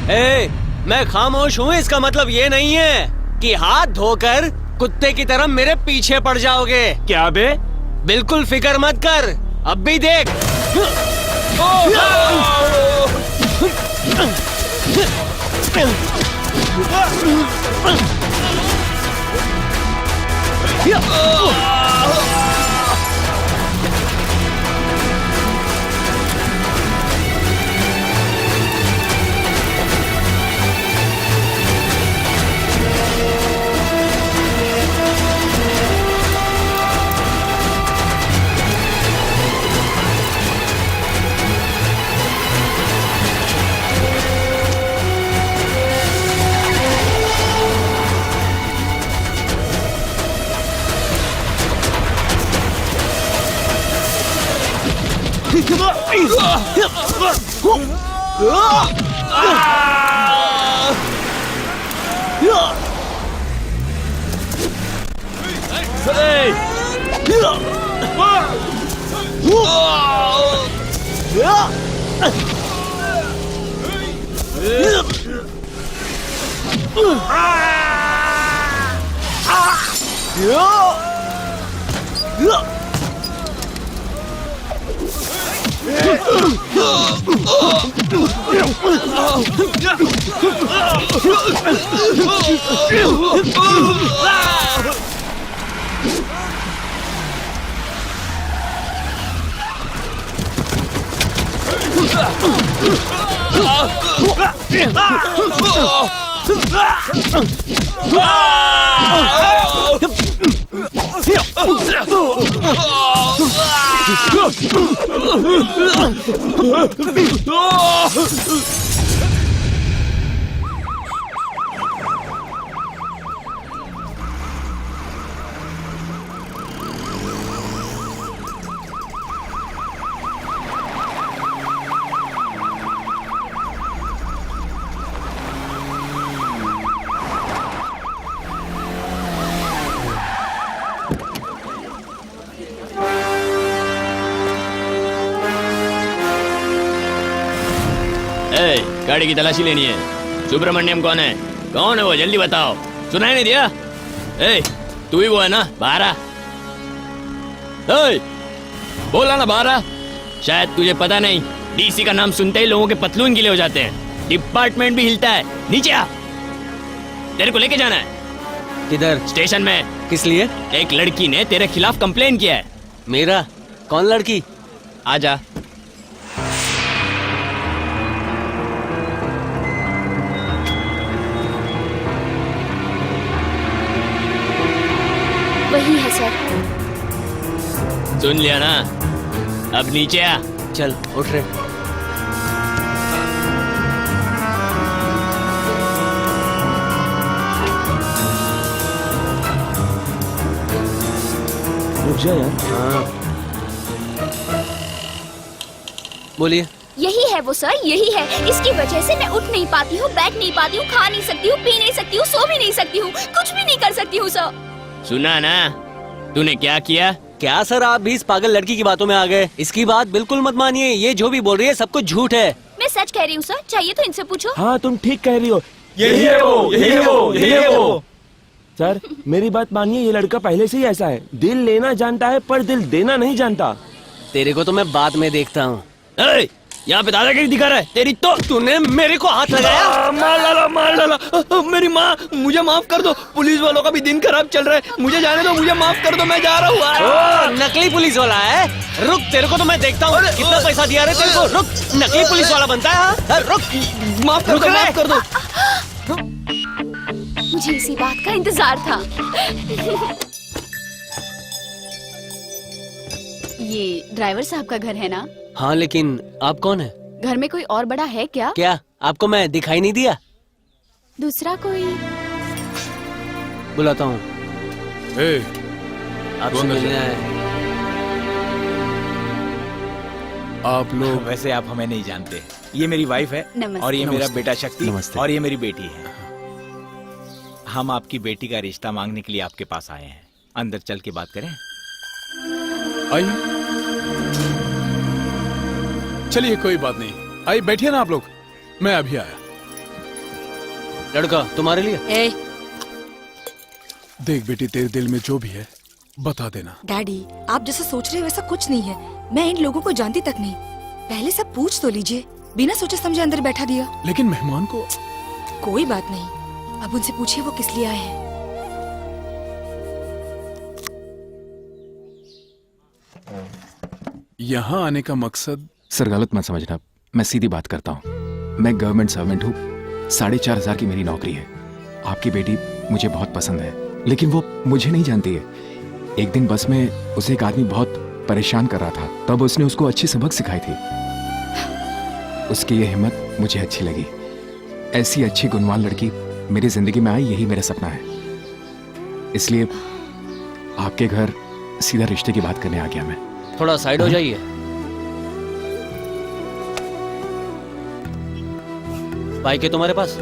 ए, मैं खामोश हूँ इसका मतलब ये नहीं है कि हाथ धोकर कुत्ते की तरह मेरे पीछे पड़ जाओगे।
क्या बे?
बिल्कुल फिक्र मत कर, अब भी देख।
गाड़ी की तलाशी लेनी है। सुब्रमण्यम कौन है? कौन है वो? जल्दी बताओ। सुनाई नहीं दिया? ए, तू ही वो है ना? बाहर आ। ओए, बोला ना बारह। शायद तुझे पता नहीं, डीसी का नाम सुनते ही लोगों के पतलून गीले हो जाते हैं। डिपार्टमेंट भी हिलता है। नीचे आ, तेरे को लेके जाना है।
किधर?
स्टेशन में।
किस लिए?
एक लड़की ने तेरे खिलाफ कंप्लेन किया है।
मेरा? कौन लड़की?
आजा।
वही है सर।
सुन लिया ना, अब नीचे आ।
चल उठ रे।
रुक जा यार।
हाँ बोलिए।
यही है वो सर, यही है। इसकी वजह से मैं उठ नहीं पाती हूँ, बैठ नहीं पाती हूँ, खा नहीं सकती हूँ, पी नहीं सकती हूँ, सो भी नहीं सकती हूँ, कुछ भी नहीं कर सकती हूँ सर।
सुना ना, तूने क्या किया?
क्या सर, आप भी इस पागल लड़की की बातों में आ गए। इसकी बात बिल्कुल मत मानिए, ये जो भी बोल रही है सब कुछ झूठ है।
मैं सच कह रही हूँ सर, चाहिए तो इनसे पूछो।
हाँ तुम ठीक कह रही हो।
यही है वो, यही है वो, यही है वो।
सर मेरी बात मानिए, ये लड़का पहले से ही ऐसा है। दिल लेना जानता है पर दिल देना नहीं जानता।
तेरे को तो मैं बाद में देखता हूँ।
यहाँ पे दादागिरी दिखा रहा है तेरी। तो
तूने मेरे को हाथ लगाया।
मार डाला, मार डाला। मेरी माँ, मुझे माफ कर दो। पुलिस वालों का भी दिन खराब चल रहा है, मुझे जाने दो, मुझे माफ कर दो, मैं जा रहा हूँ।
नकली पुलिस वाला है? रुक, तेरे को तो मैं देखता हूँ कितना पैसा दिया रे तेरे को। रुक, नकली पुलिस वाला बनता है? हाँ? रुक,
माफ कर दो, माफ कर दो।
मुझे इसी बात का इंतजार था।
ये ड्राइवर साहब का घर है ना?
हाँ, लेकिन आप कौन है?
घर में कोई और बड़ा है क्या?
क्या आपको मैं दिखाई नहीं दिया?
दूसरा कोई?
बुलाता हूँ। आपसे मिलना है।
आप लोग?
वैसे आप हमें नहीं जानते। ये मेरी वाइफ है।
नमस्ते।
और ये मेरा
नमस्ते।
बेटा शक्ति।
नमस्ते।
और ये मेरी बेटी है। हम आपकी बेटी का रिश्ता मांगने के लिए आपके पास आए हैं। अंदर चल के बात करें?
आइए। चलिए कोई बात नहीं, आइए बैठिए ना आप लोग, मैं अभी आया।
लड़का तुम्हारे लिए?
ए,
देख बेटी, तेरे दिल में जो भी है बता देना।
डैडी, आप जैसा सोच रहे हैं वैसा कुछ नहीं है। मैं इन लोगों को जानती तक नहीं। पहले सब पूछ तो लीजिए। बिना सोचे समझे अंदर बैठा दिया।
लेकिन मेहमान को।
कोई बात नहीं, अब उनसे पूछिए वो किस लिए आए हैं।
यहाँ आने का मकसद?
सर गलत मत समझना, मैं सीधी बात करता हूँ। मैं गवर्नमेंट सर्वेंट हूँ, 4,500 की मेरी नौकरी है। आपकी बेटी मुझे बहुत पसंद है, लेकिन वो मुझे नहीं जानती है। एक दिन बस में उसे एक आदमी बहुत परेशान कर रहा था, तब उसने उसको अच्छी सबक सिखाई थी। उसकी ये हिम्मत मुझे अच्छी लगी। ऐसी अच्छी गुणवान लड़की मेरी जिंदगी में आई, यही मेरा सपना है। इसलिए आपके घर सीधा रिश्ते की बात करने आ गया मैं।
थोड़ा साइड हो जाइए। बाइक है तुम्हारे पास?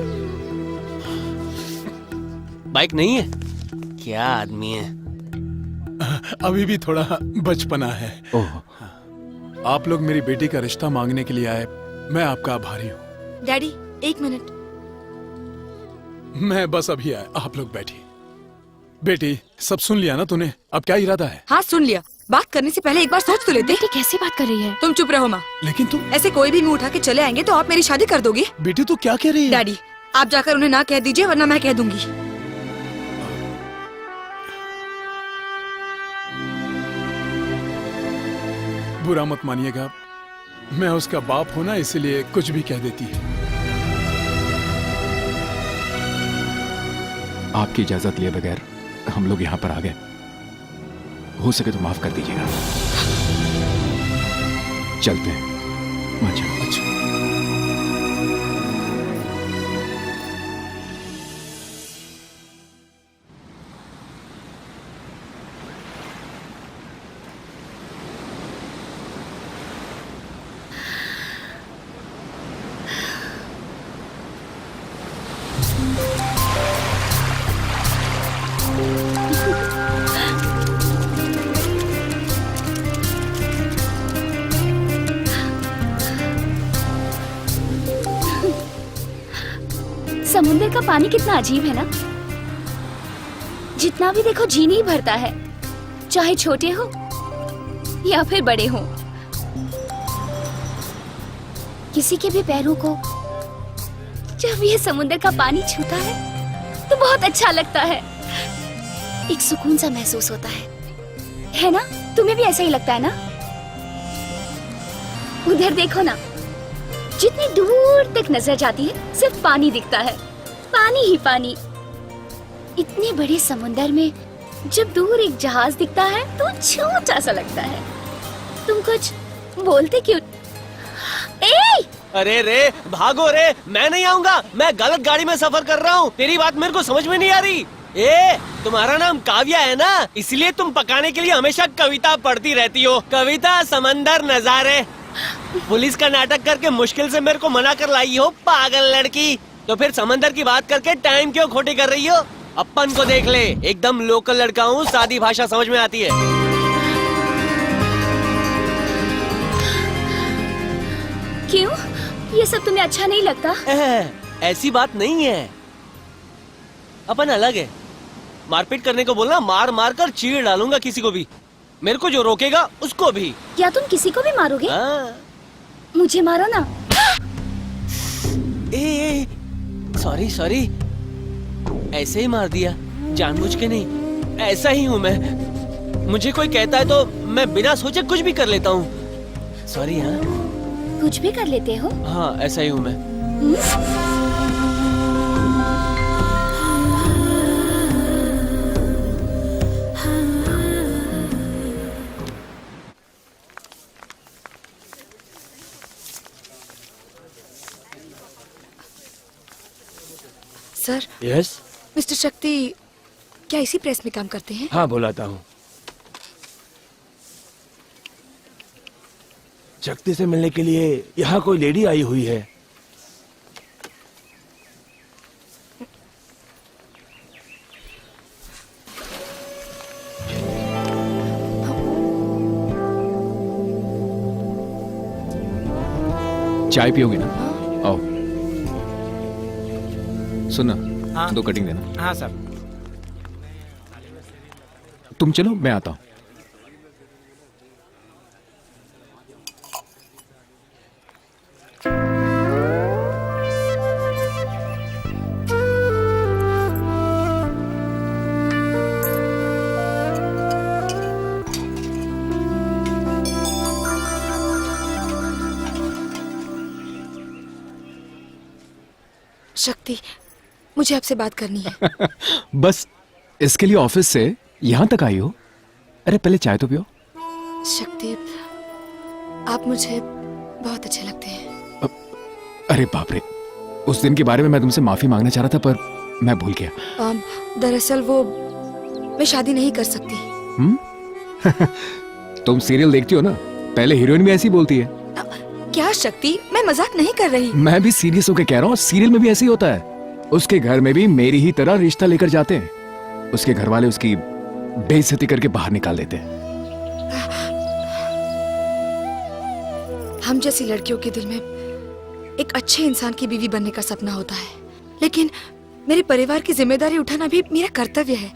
बाइक नहीं है? क्या आदमी है।
अभी भी थोड़ा बचपना है।
ओह,
आप लोग मेरी बेटी का रिश्ता मांगने के लिए आए, मैं आपका आभारी हूँ।
डैडी, एक मिनट।
मैं बस अभी आया, आप लोग बैठिए। बेटी, सब सुन लिया ना तूने? अब क्या इरादा है?
हाँ सुन लिया। बात करने से पहले एक बार सोच तो लेते।
बेटी कैसी बात कर रही है?
तुम चुप रहो माँ।
लेकिन तुम
ऐसे कोई भी मुंह उठा के चले आएंगे तो आप मेरी शादी कर दोगे?
बेटी तू क्या कह रही है?
डैडी, आप जाकर उन्हें ना कह दीजिए वरना मैं कह दूंगी।
बुरा मत मानिएगा, मैं उसका बाप हूं ना, इसलिए कुछ भी कह देती है।
आपकी इजाजत लिए बगैर हम लोग यहाँ पर आ गए। हो सके तो माफ कर दीजिएगा। चलते हैं। अच्छा।
समुद्र का पानी कितना अजीब है ना। जितना भी देखो जी नहीं भरता है, चाहे छोटे हो या फिर बड़े हों। किसी के भी पैरों को जब ये समुद्र का पानी छूता है तो बहुत अच्छा लगता है, एक सुकून सा महसूस होता है ना? तुम्हें भी ऐसा ही लगता है ना? उधर देखो ना, जितनी दूर तक नजर जाती है सिर्फ पानी दिखता है, पानी ही पानी। इतने बड़े समुंदर में जब दूर एक जहाज दिखता है तो छोटा सा लगता है। तुम कुछ बोलते क्यों?
अरे रे भागो रे, मैं नहीं आऊंगा, मैं गलत गाड़ी में सफर कर रहा हूँ, तेरी बात मेरे को समझ में नहीं आ रही। तुम्हारा नाम काव्या है ना, इसलिए तुम पकाने के लिए हमेशा कविता पढ़ती रहती हो। कविता, समंदर, नजारे। पुलिस का नाटक करके मुश्किल से मेरे को मना कर लाई हो, पागल लड़की। तो फिर समंदर की बात करके टाइम क्यों खोटी कर रही हो? अपन को देख ले, एकदम लोकल लड़का हूँ, सादी भाषा समझ में आती है।
क्यों? ये सब तुम्हें अच्छा नहीं लगता?
ऐसी बात नहीं है, अपन अलग है। मारपीट करने को बोलना, मार मार कर चीर डालूंगा किसी को भी, मेरे को जो रोकेगा उसको भी।
क्या तुम किसी को भी मारोगे? मुझे मारो ना।
सॉरी सॉरी, ऐसे ही मार दिया, जानबूझ के नहीं, ऐसा ही हूँ मैं। मुझे कोई कहता है तो मैं बिना सोचे कुछ भी कर लेता हूँ। सॉरी। हाँ,
कुछ भी कर लेते हो?
हाँ, ऐसा ही हूँ मैं।
सर।
यस।
मिस्टर शक्ति क्या इसी प्रेस में काम करते हैं?
हाँ, बुलाता हूँ। शक्ति से मिलने के लिए यहाँ कोई लेडी आई हुई है।
चाय पियोगे ना? आओ। सुनना,
हाँ।
2 कटिंग देना।
हाँ सर।
तुम चलो, मैं आता हूँ।
शक्ति, मुझे आपसे बात करनी है।
बस इसके लिए ऑफिस से यहाँ तक आई हो? अरे पहले चाय तो पियो।
शक्ति, आप मुझे बहुत अच्छे लगते हैं।
अरे बाप रे, उस दिन के बारे में मैं तुमसे माफी मांगना चाह रहा था पर मैं भूल गया।
दरअसल वो मैं शादी नहीं कर सकती।
तुम सीरियल देखती हो ना, पहले हीरोइन भी ऐसी बोलती है।
क्या शक्ति, मैं मजाक नहीं कर रही।
मैं भी सीरियस होकर कह रहा हूँ, सीरियल में भी ऐसे ही होता है। उसके घर में भी मेरी ही तरह रिश्ता लेकर जाते हैं, उसके घर वाले उसकी बेइज्जती करके बाहर निकाल देते हैं।
हम जैसी लड़कियों के दिल में एक अच्छे इंसान की बीवी बनने का सपना होता है, लेकिन मेरे परिवार की जिम्मेदारी उठाना भी मेरा कर्तव्य है।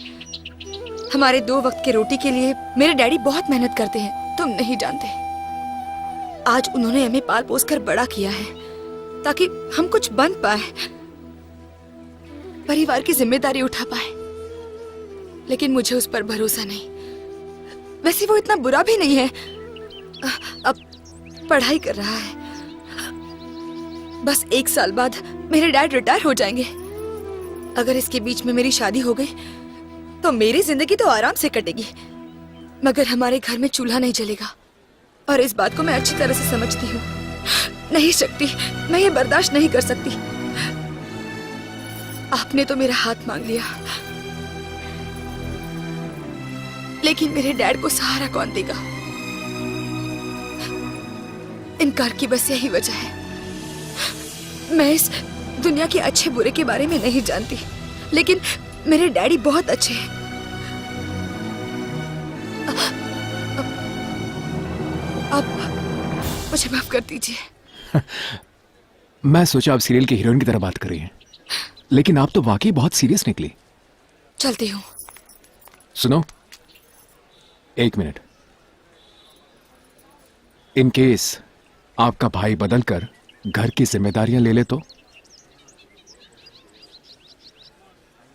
हमारे 2 वक्त के रोटी के लिए मेरे डैडी बहुत मेहनत करते हैं, तुम नहीं जानते। आज उन्होंने हमें पाल पोस कर बड़ा किया है ताकि हम कुछ बन पाए, परिवार की जिम्मेदारी उठा पाए, लेकिन मुझे उस पर भरोसा नहीं। वैसे वो इतना बुरा भी नहीं है, अब पढ़ाई कर रहा है। बस 1 साल बाद मेरे डैड रिटायर हो जाएंगे। अगर इसके बीच में मेरी शादी हो गई तो मेरी जिंदगी तो आराम से कटेगी, मगर हमारे घर में चूल्हा नहीं जलेगा, और इस बात को मैं अच्छी तरह से समझती हूँ। नहीं शक्ति, मैं ये बर्दाश्त नहीं कर सकती। आपने तो मेरा हाथ मांग लिया, लेकिन मेरे डैड को सहारा कौन देगा? इनकार की बस यही वजह है। मैं इस दुनिया के अच्छे बुरे के बारे में नहीं जानती, लेकिन मेरे डैडी बहुत अच्छे हैं। आप मुझे माफ कर दीजिए।
मैं सोचा आप सीरियल की हीरोइन की तरह बात कर रही हैं, लेकिन आप तो वाकई बहुत सीरियस निकली।
चलती हूँ।
सुनो, 1 मिनट। इन केस आपका भाई बदलकर घर की जिम्मेदारियां ले ले तो?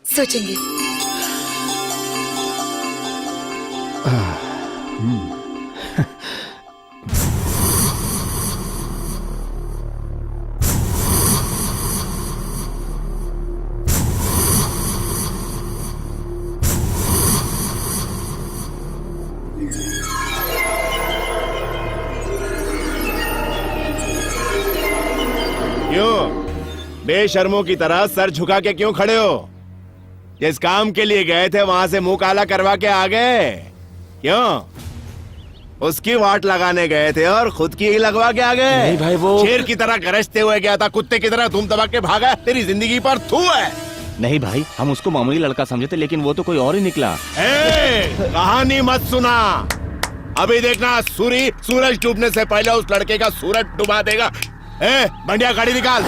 सोचेंगे।
क्यों बेशर्मों की तरह सर झुका के क्यों खड़े हो? जिस काम के लिए गए थे वहां से मुंह काला करवा के आ गए क्यों? उसकी वाट लगाने गए थे और खुद की ही लगवा के आ गए।
नहीं भाई, वो
शेर की तरह गरजते हुए गया था, कुत्ते की तरह धूम दबा के भागा। तेरी जिंदगी पर थू है।
नहीं भाई, हम उसको मामूली लड़का समझे थे, लेकिन वो तो कोई और ही निकला।
कहानी मत सुना। अभी देखना सूरज डूबने से पहले उस लड़के का सूरज डुबा देगा। बंडिया गाड़ी निकाल।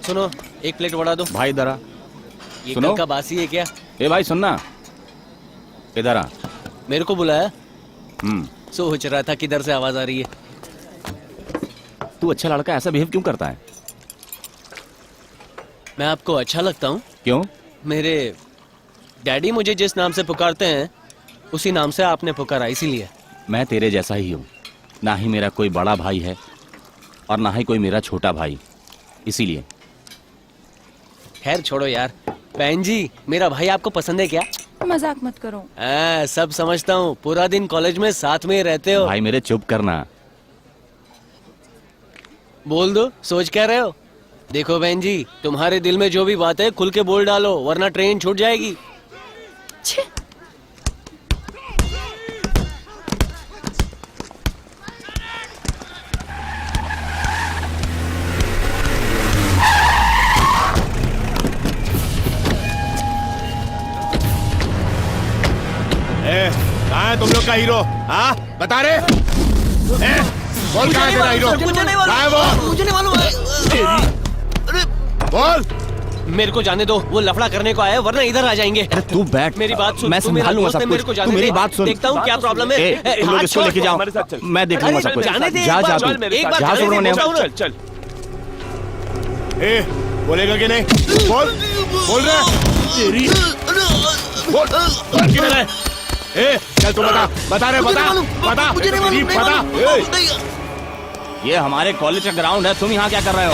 सुनो, एक प्लेट वड़ा दो।
भाई इधर आ।
ये
सुनो।
कल का बासी है क्या?
ए भाई सुनना, इधर आ।
मेरे को बुलाया? सोच रहा था किधर से आवाज आ रही है।
तू अच्छा लड़का ऐसा बिहेव क्यों करता है?
मैं आपको अच्छा लगता हूँ?
क्यों?
मेरे डैडी मुझे जिस नाम से पुकारते हैं उसी नाम से आपने पुकारा, इसीलिए।
मैं तेरे जैसा ही हूँ। ना ही मेरा कोई बड़ा भाई है और ना ही कोई मेरा छोटा भाई, इसीलिए।
खैर छोड़ो यार। बहन जी, मेरा भाई आपको पसंद है क्या?
मजाक मत करो।
सब समझता हूँ, पूरा दिन कॉलेज में साथ में ही रहते हो।
भाई मेरे चुप करना।
बोल दो, सोच क्या रहे हो? देखो बहन जी, तुम्हारे दिल में जो भी बात है खुल के बोल डालो, वरना ट्रेन छूट जाएगी।
कहाँ है तुम लोग का हीरो? हाँ बता रहे? बोल कहाँ है तेरा हीरो? कहाँ है वो?
मुझे नहीं मालूम है।
बोल।
मेरे को जाने दो, वो लफड़ा करने को आया, वरना इधर आ जाएंगे।
तू बैठ,
मेरी बात सुन।
मैं
तू मेरा
संभालूंगा
दोस्त है,
सब
मेरे
कुछ।
को जाने
तू मेरी
दे।
बात सुन।
देखता हूँ क्या प्रॉब्लम है।
इन लोग इसको लेके जाओ, मैं देख लूंगा सब कुछ।
जाने दे,
जा जा
चल
तू,
एक बार
जा सुब्रमण्यम।
चल चल।
बोलेगा कि नहीं? बोल रहे? तेरी बोल किधर है? चल तू बता रहे, बता
मुझे नहीं मालूम,
बता।
ये हमारे कॉलेज का ग्राउंड है, तुम यहाँ क्या कर रहे हो?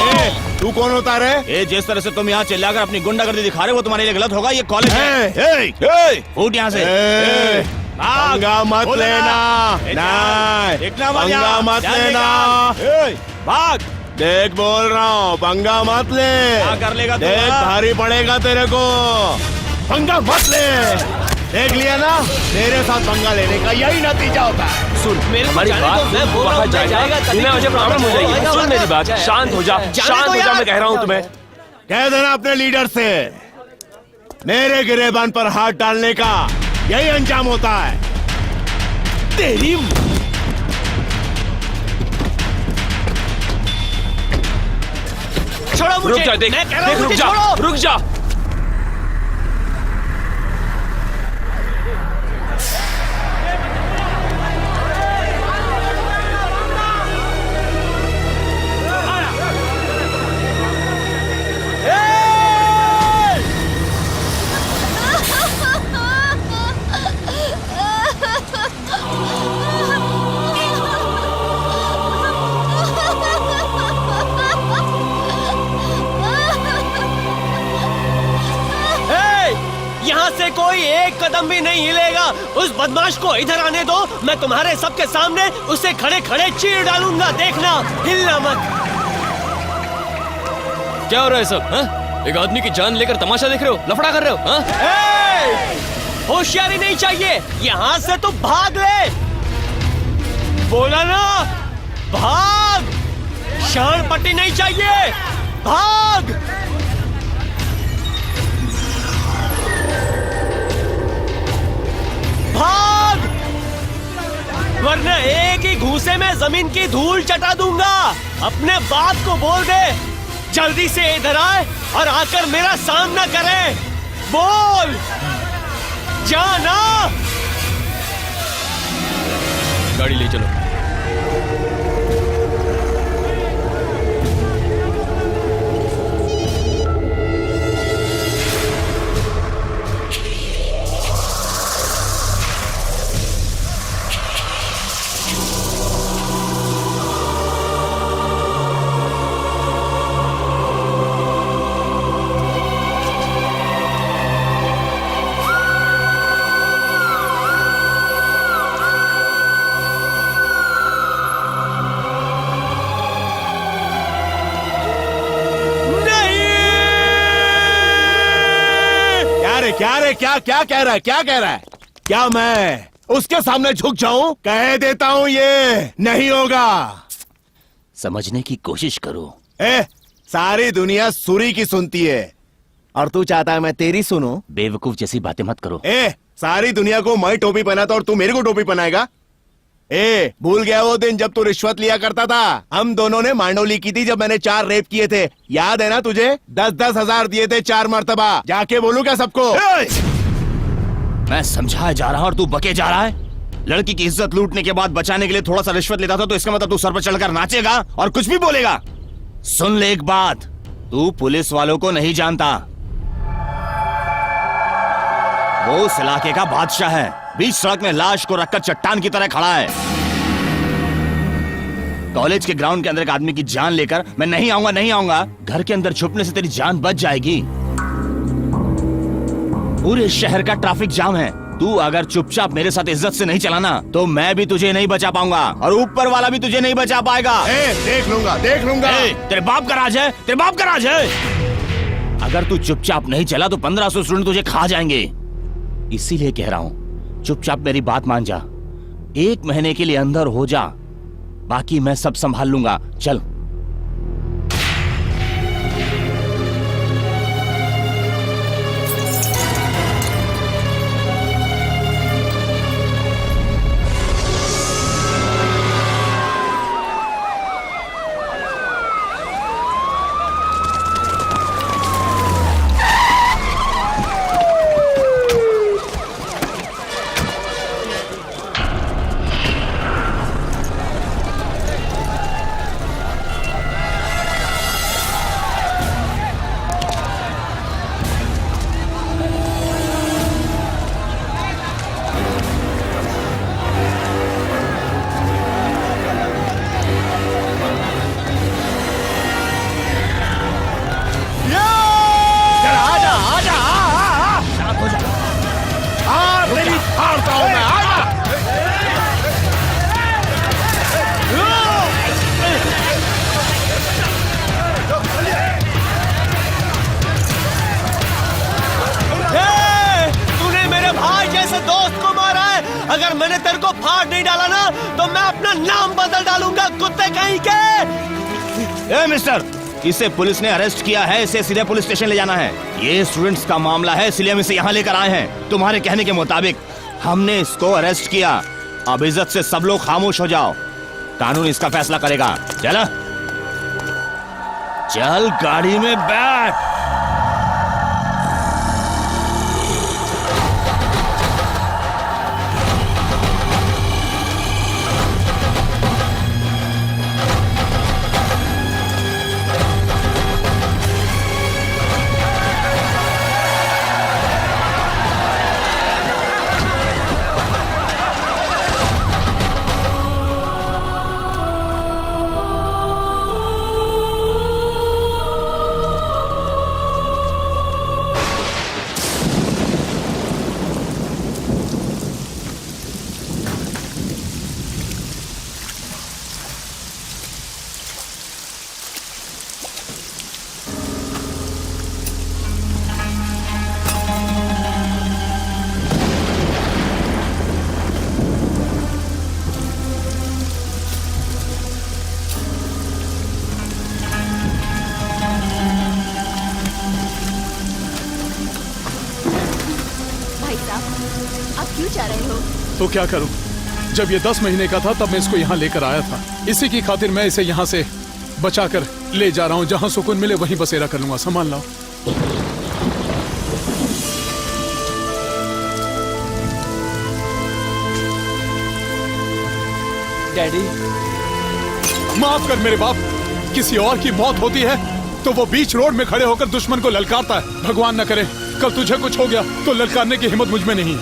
तू कौन होता रे?
जिस तरह से तुम यहाँ चिल्लाकर अपनी गुंडागर्दी दिखा रहे हो वो तुम्हारे लिए गलत होगा। ये कॉलेज है। उठ यहाँ से।
पंगा मत लेना। नहीं, पंगा मत लेना।
भाग।
देख बोल रहा हूँ, पंगा मत ले।
क्या कर लेगा तू?
देख भारी पड़ेगा तेरे को। पंगा मत ले। देख लिया ना, मेरे साथ पंगा लेने का यही नतीजा होता है।
सुन, हमारी बात वहाँ जाएगा, बिना मुझे प्रॉब्लम हो जाएगी। सुन मेरी बात, शांत हो जा, शांत हो जा, मैं कह रहा हूँ तुम्हें।
कह देना अपने लीडर से, मेरे गिरेबान पर हाथ डालने का यही अंजाम होता है। तेरी
छोड़ो मुझे।
रुक जा, देख,
मैं कह रहा हूँ
रुक
मुझे
जा,
छोड़ो।
रुक जा।
यहाँ से कोई एक कदम भी नहीं हिलेगा। उस बदमाश को इधर आने दो, मैं तुम्हारे सबके सामने उसे खड़े खड़े चीर डालूंगा। देखना, हिलना मत।
क्या हो रहा है सब? हाँ? एक आदमी की जान लेकर तमाशा देख रहे हो, लफड़ा कर रहे हो? हाँ?
होशियारी नहीं चाहिए, यहाँ से तो भाग ले। बोला ना, भाग। शान पट्टी नहीं चाहिए, भाग। भाग, वरना एक ही घूंसे में जमीन की धूल चटा दूंगा। अपने बाप को बोल दे जल्दी से इधर आए और आकर मेरा सामना करे। बोल, जाना।
गाड़ी ले चलो।
क्या कह रहा है? क्या कह रहा है? क्या मैं उसके सामने झुक जाऊं? कह देता हूं ये नहीं होगा।
समझने की कोशिश करो।
सारी दुनिया सूरी की सुनती है और तू चाहता है मैं तेरी सुनूं?
बेवकूफ जैसी बातें मत करो।
सारी दुनिया को मैं टोपी पहनाता और तू मेरे को टोपी पहनाएगा? भूल गया वो दिन जब तू रिश्वत लिया करता था? हम दोनों ने मांडोली की थी जब मैंने 4 रेप किए थे, याद है ना तुझे? 10-10 हजार दिए थे 4 मर्तबा। जाके बोलूं क्या सबको?
मैं समझाया जा रहा हूं और तू बके जा रहा है। लड़की की इज्जत लूटने के बाद बचाने के लिए थोड़ा सा रिश्वत लेता था तो इसका मतलब तू सर पर चढ़कर नाचेगा और कुछ भी बोलेगा? सुन ले एक बात, तू पुलिस वालों को नहीं जानता। वो उस इलाके का बादशाह है। बीच सड़क में लाश को रखकर चट्टान की तरह खड़ा है। कॉलेज के ग्राउंड के अंदर एक आदमी की जान लेकर मैं नहीं आऊंगा। घर के अंदर छुपने से तेरी जान बच जाएगी। पूरे शहर का ट्रैफिक जाम है। तू अगर चुपचाप मेरे साथ इज्जत से नहीं चलाना तो मैं भी तुझे नहीं बचा पाऊंगा और ऊपर वाला भी तुझे नहीं बचा पाएगा।
देख लूंगा।
तेरे बाप का राज है, तेरे बाप का राज है। अगर तू चुपचाप नहीं चला तो 1500 स्टूडेंट तुझे खा जाएंगे। इसीलिए कह रहा हूं, चुपचाप मेरी बात मान जा। 1 महीने के लिए अंदर हो जा, बाकी मैं सब संभाल लूंगा। चल।
अगर मैंने तेरे को फाड़ नहीं डाला ना तो मैं अपना नाम बदल डालूंगा, कुत्ते कहीं के।
मिस्टर, इसे पुलिस ने अरेस्ट किया है, इसे सीधे पुलिस स्टेशन ले जाना है। ये स्टूडेंट्स का मामला है, इसलिए हम इसे यहाँ लेकर आए हैं। तुम्हारे कहने के मुताबिक हमने इसको अरेस्ट किया। अब इज्जत से सब लोग खामोश हो जाओ, कानून इसका फैसला करेगा। चला, चल गाड़ी में बैठ।
तो क्या करूं? जब ये 10 महीने का था तब मैं इसको यहाँ लेकर आया था। इसी की खातिर मैं इसे यहाँ से बचाकर ले जा रहा हूँ। जहाँ सुकून मिले वहीं बसेरा कर लूंगा। संभाल लाओ।
डैडी।
माफ कर मेरे बाप, किसी और की मौत होती है तो वो बीच रोड में खड़े होकर दुश्मन को ललकारता है। भगवान न करे कल तुझे कुछ हो गया तो ललकारने की हिम्मत मुझ में नहीं है।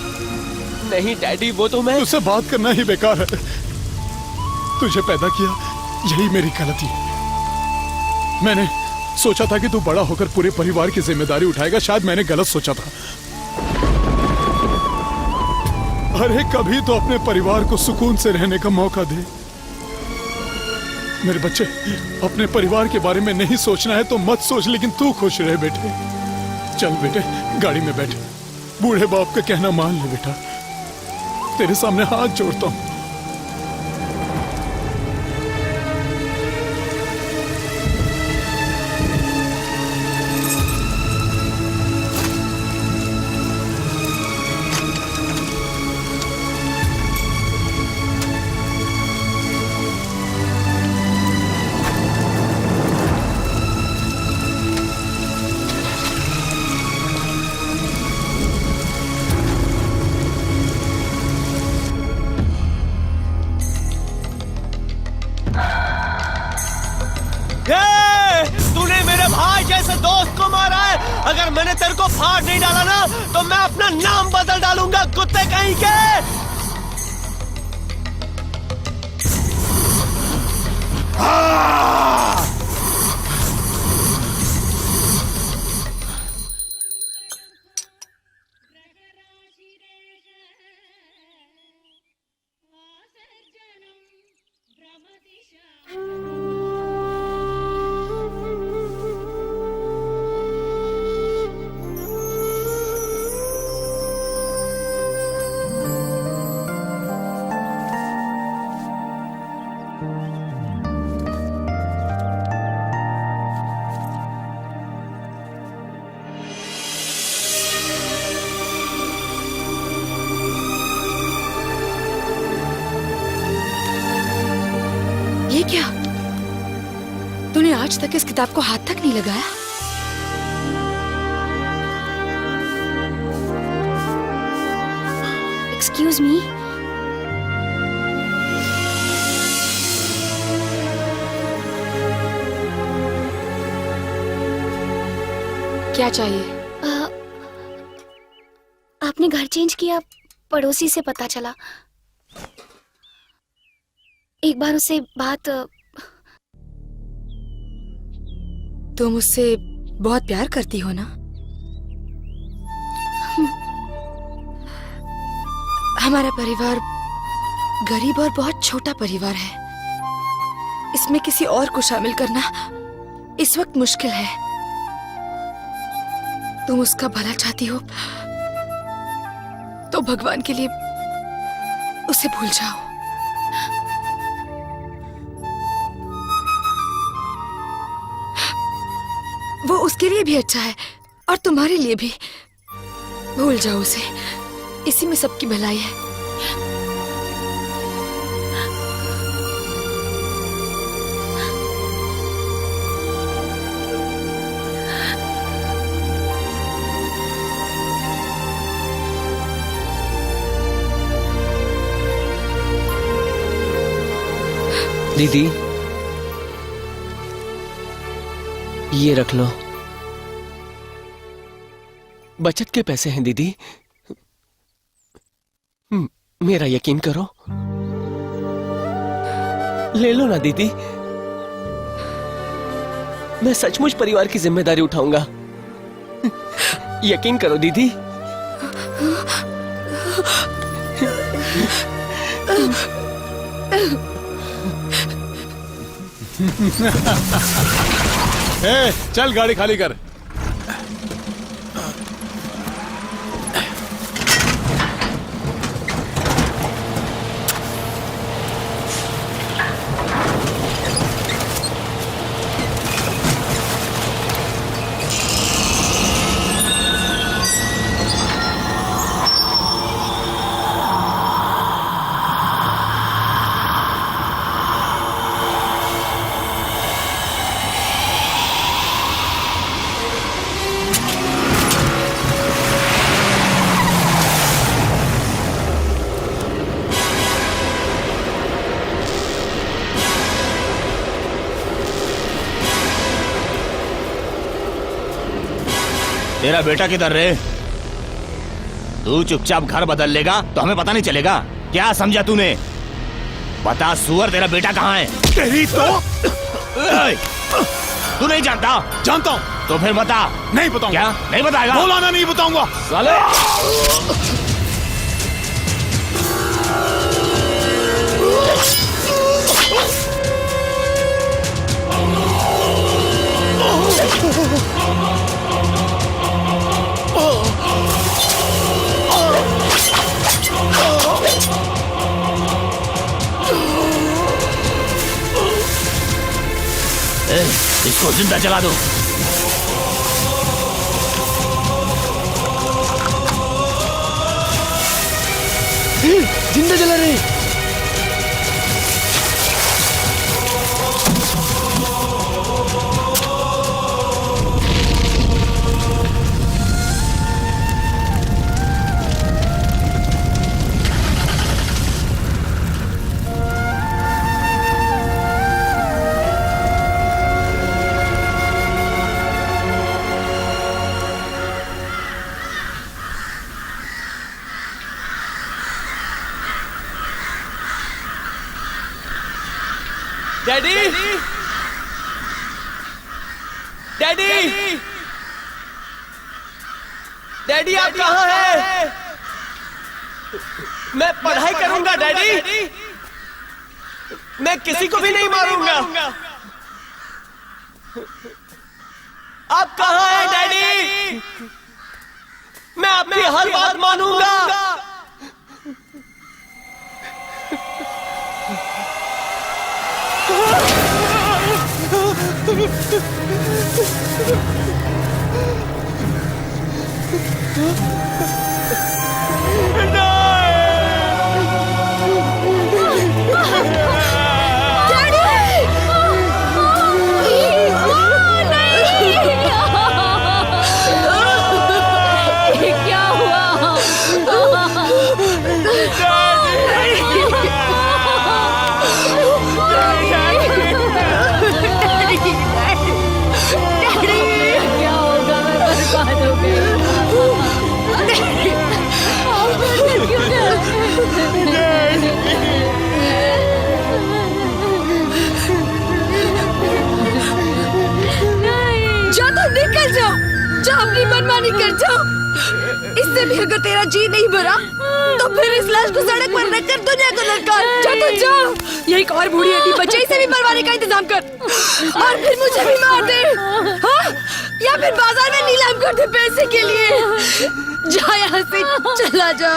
नहीं डैडी, वो तो मैं
तुझसे बात करना ही बेकार है। तुझे पैदा किया यही मेरी गलती है। मैंने सोचा था कि तू बड़ा होकर पूरे परिवार की जिम्मेदारी उठाएगा, शायद मैंने गलत सोचा था। अरे कभी तो अपने परिवार को सुकून से रहने का मौका दे। मेरे बच्चे, अपने परिवार के बारे में नहीं सोचना है तो मत सोच, लेकिन तू खुश रहे बेटे। चल बेटे गाड़ी में बैठ, बूढ़े बाप का कहना मान ले बेटा। तेरे सामने हाथ जोड़ता हूं।
तूने मेरे भाई जैसे दोस्त को मारा है। अगर मैंने तेरे को फाड़ नहीं डाला ना तो मैं अपना नाम बदल डालूंगा, कुत्ते कहीं के।
ये क्या? तूने आज तक इस किताब को हाथ तक नहीं लगाया?
Excuse me.
क्या चाहिए?
आपने घर चेंज किया, पड़ोसी से पता चला। एक बार उससे बात।
तुम उससे बहुत प्यार करती हो ना? हमारा परिवार गरीब और बहुत छोटा परिवार है। इसमें किसी और को शामिल करना इस वक्त मुश्किल है। तुम उसका भला चाहती हो तो भगवान के लिए उसे भूल जाओ। वो उसके लिए भी अच्छा है और तुम्हारे लिए भी। भूल जाओ उसे, इसी में सबकी भलाई है।
दीदी ये रख लो, बचत के पैसे हैं दीदी। मेरा यकीन करो, ले लो ना दीदी। मैं सचमुच परिवार की जिम्मेदारी उठाऊंगा। यकीन करो दीदी।
ए, चल गाड़ी खाली कर।
तेरा बेटा किधर रे? तू चुपचाप घर बदल लेगा तो हमें पता नहीं चलेगा। क्या समझा तूने? बता सुअर, तेरा बेटा कहाँ है?
तेरी तो
तू नहीं जानता?
जानता हूँ।
तो फिर बता।
नहीं बताऊंगा।
क्या नहीं बताएगा?
बोला ना, नहीं बताऊंगा।
साले इसको जिंदा जला दो।
जिंदा जला रहे।
डैडी, डैडी, डैडी आप कहाँ हैं? मैं पढ़ाई करूंगा डैडी। मैं किसी को भी नहीं मारूंगा। आप कहाँ हैं डैडी? मैं आपकी हर बात मानूंगा।
क्या हुआ?
निकल जाओ, जाओ अपनी मनमानी कर जाओ। इससे भी अगर तेरा जी नहीं भरा तो फिर इस लाश को सड़क पर रखकर दुनिया को ललकार। जा तो जाओ, ये एक और बूढ़ी हड्डी बच्चे, इसे भी मरवाने का इंतजाम कर और फिर मुझे भी मार दे, हाँ? या फिर बाजार में नीलाम कर दे पैसे के लिए। जा यहाँ से, चला जा।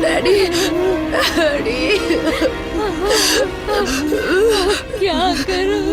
डैडी, डैडी, क्या करूं?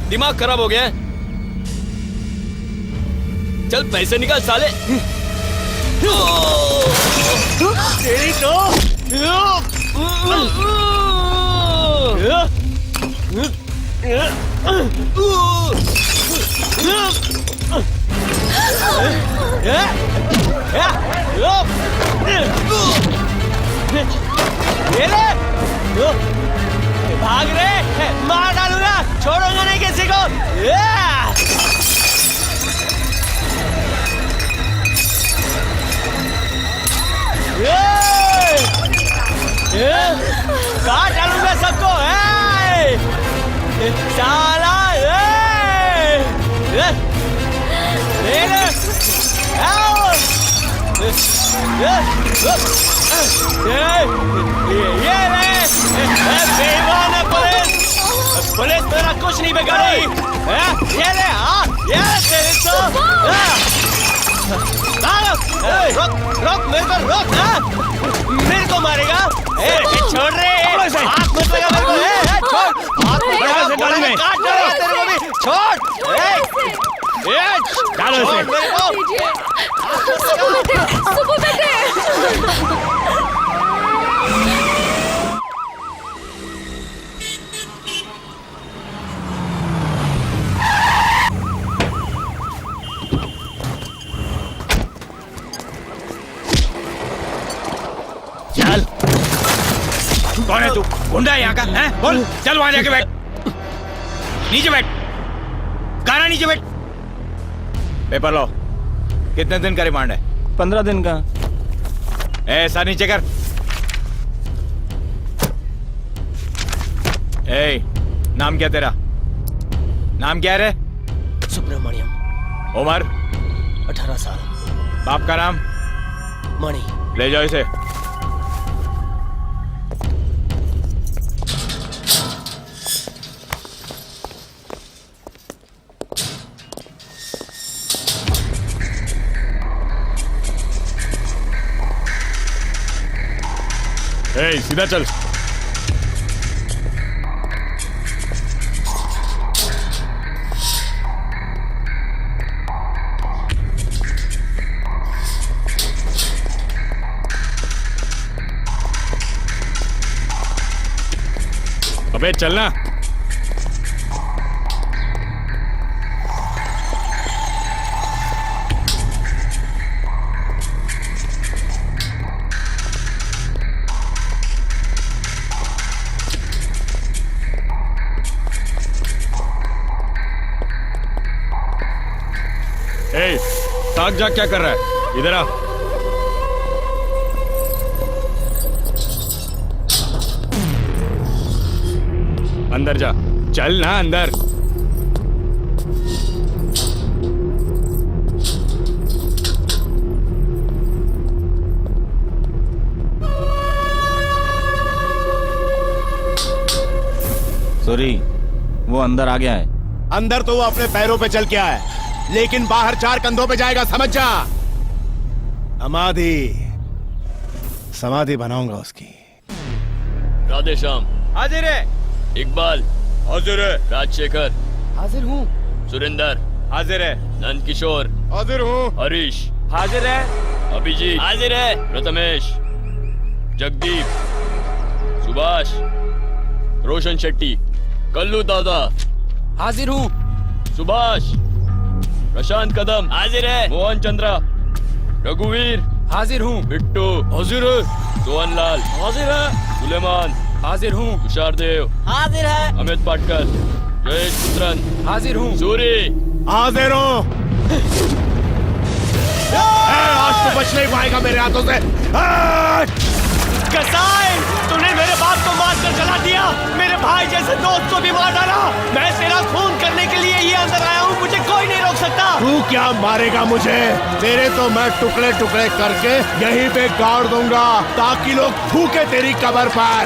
दिमाग खराब हो गया है? चल पैसे निकाल साले।
तेरी तो भाग रहे, मार डालूंगा, छोड़ूंगा नहीं किसी को। काट डालूंगा सबको, साला। ये बेईमान है पुलिस, पुलिस मेरा कुछ नहीं बिगाड़ी। ये ले ये तेरे तो रोक मेरे को रोक। मेरे को मारेगा? छोड़ रे, हाथ मत लगा मेरे को। छोड़ हाथ मत लगा, काट डालेगा तेरे को भी। छोड़
डालो इसे।
मेरे को।
सुबह बेटे।
चल, कौन है तू? गुंडा है यहाँ का? हैं? बोल, चल वहां जाके बैठ। नीचे बैठ, गाना नीचे बैठ। पेपर लो। कितने दिन का रिमांड है?
15 दिन का।
ऐसा नीचे कर। ए, नाम क्या तेरा? नाम क्या है रे?
सुब्रमण्यम।
उम्र?
18 साल।
बाप का नाम?
मणि।
ले जाओ इसे। ए, सीधा चल। अबे चलना। ए, ताक जा, क्या कर रहा है? इधर आ। अंदर जा। चल ना अंदर।
सॉरी, वो अंदर आ गया है।
अंदर तो वो अपने पैरों पे चल के आया है, लेकिन बाहर 4 कंधों पे जाएगा, समझ जा। समाधि बनाऊंगा उसकी।
राधे श्याम।
हाजिर है।
इकबाल।
हाजिर है।
राजशेखर।
हाजिर हूँ।
सुरेंदर।
हाजिर है।
नंद किशोर।
हाजिर हूँ।
हरीश।
हाजिर है।
अभिजीत।
हाजिर है।
प्रथमेश। जगदीप। सुभाष। रोशन शेट्टी। कल्लू दादा।
हाजिर हूँ।
सुभाष। प्रशांत कदम।
हाजिर है।
मोहन चंद्रा। रघुवीर।
हाजिर हूँ।
बिट्टू।
हाजिर है।
सोहनलाल।
हाजिर है।
सुलेमान।
हाजिर हूँ।
तुषार देव।
हाजिर है।
अमित पाटकर। जयेश पुत्रन।
हाजिर हूँ।
सूरी।
हाजिर हूँ। आज तो बच नहीं पाएगा मेरे हाथों से।
कसाई, तूने मेरे बाप को मार कर जला दिया, मेरे भाई जैसे दोस्त को भी मार डाला। मैं तेरा खून करने के लिए ये अंदर आया हूँ, मुझे कोई नहीं रोक सकता।
तू क्या मारेगा मुझे? तेरे तो मैं टुकड़े टुकड़े करके यहीं पे गाड़ दूंगा, ताकि लोग थूके तेरी कब्र पर।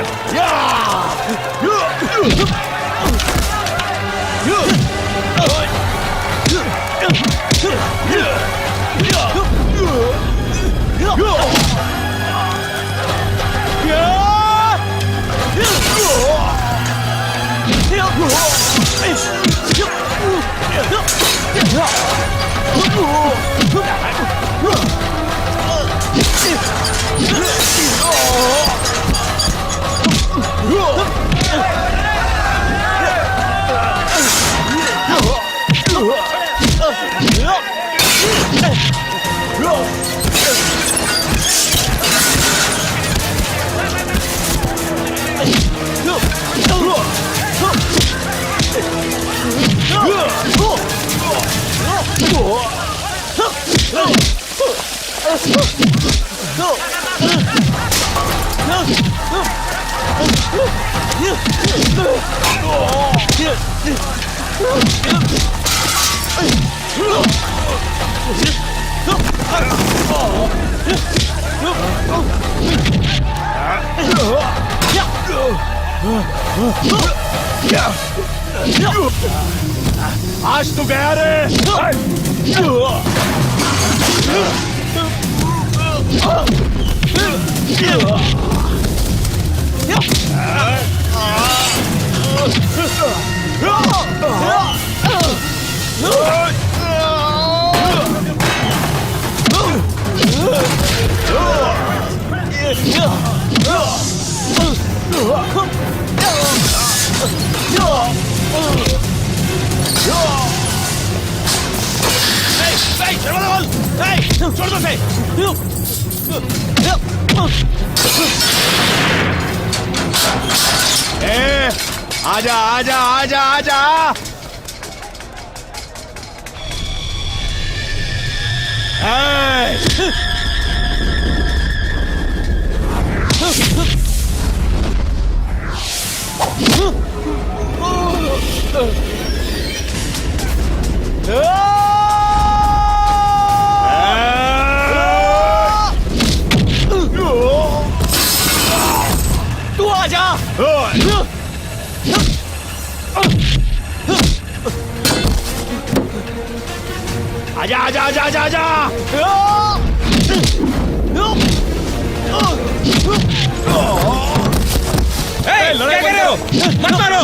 आज तू गया रे।
छोड़ दो उसे।
आजा आजा आजा आजा।
तू आजा।
आजा आजा आजा आजा आजा।
लड़ाई कर रहे हो, मत मारो।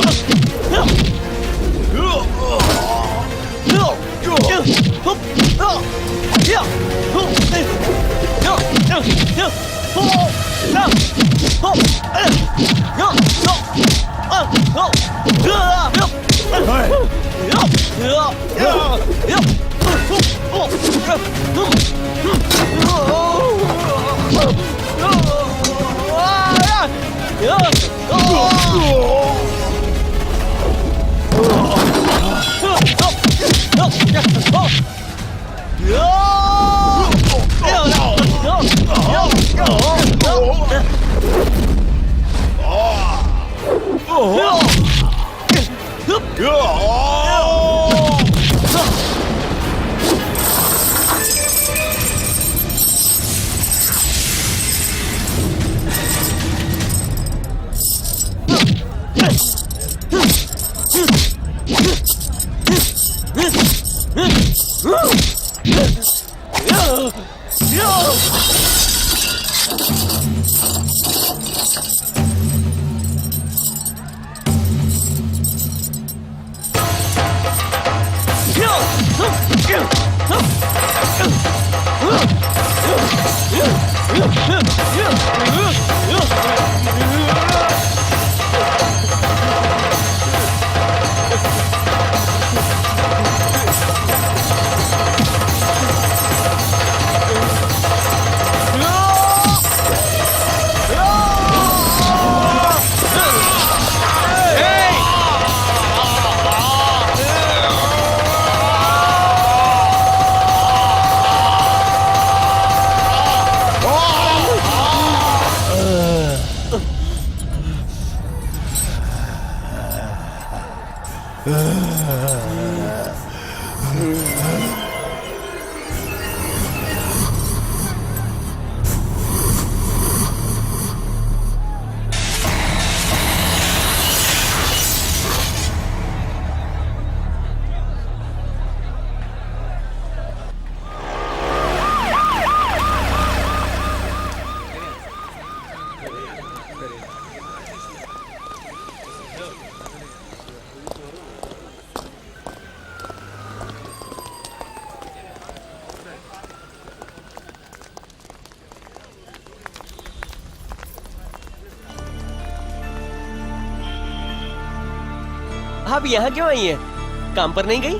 आप यहाँ क्यों आई हैं? काम पर नहीं गई?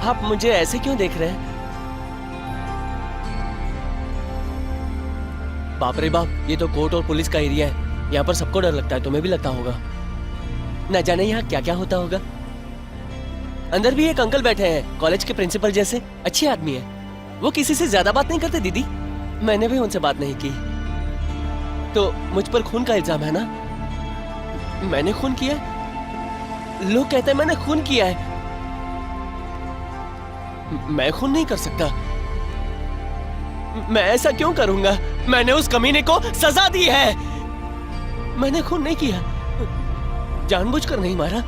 आप मुझे ऐसे क्यों देख रहे हैं? बाप रे बाप, ये तो कोर्ट और पुलिस का एरिया है। यहाँ पर सबको डर लगता है, तुम्हें भी लगता होगा। न जाने यहाँ क्या क्या होता होगा। अंदर भी एक अंकल बैठे हैं, कॉलेज के प्रिंसिपल जैसे, अच्छे आदमी है। वो किसी से ज्यादा बात नहीं करते दीदी। मैंने भी उनसे बात नहीं की। तो मुझ पर खून का इल्जाम है ना? मैंने खून किया? लोग कहते हैं मैंने खून किया है। मैं खून नहीं कर सकता। मैं ऐसा क्यों करूंगा? मैंने उस कमीने को सजा दी है। मैंने खून नहीं किया। जानबूझकर नहीं मारा।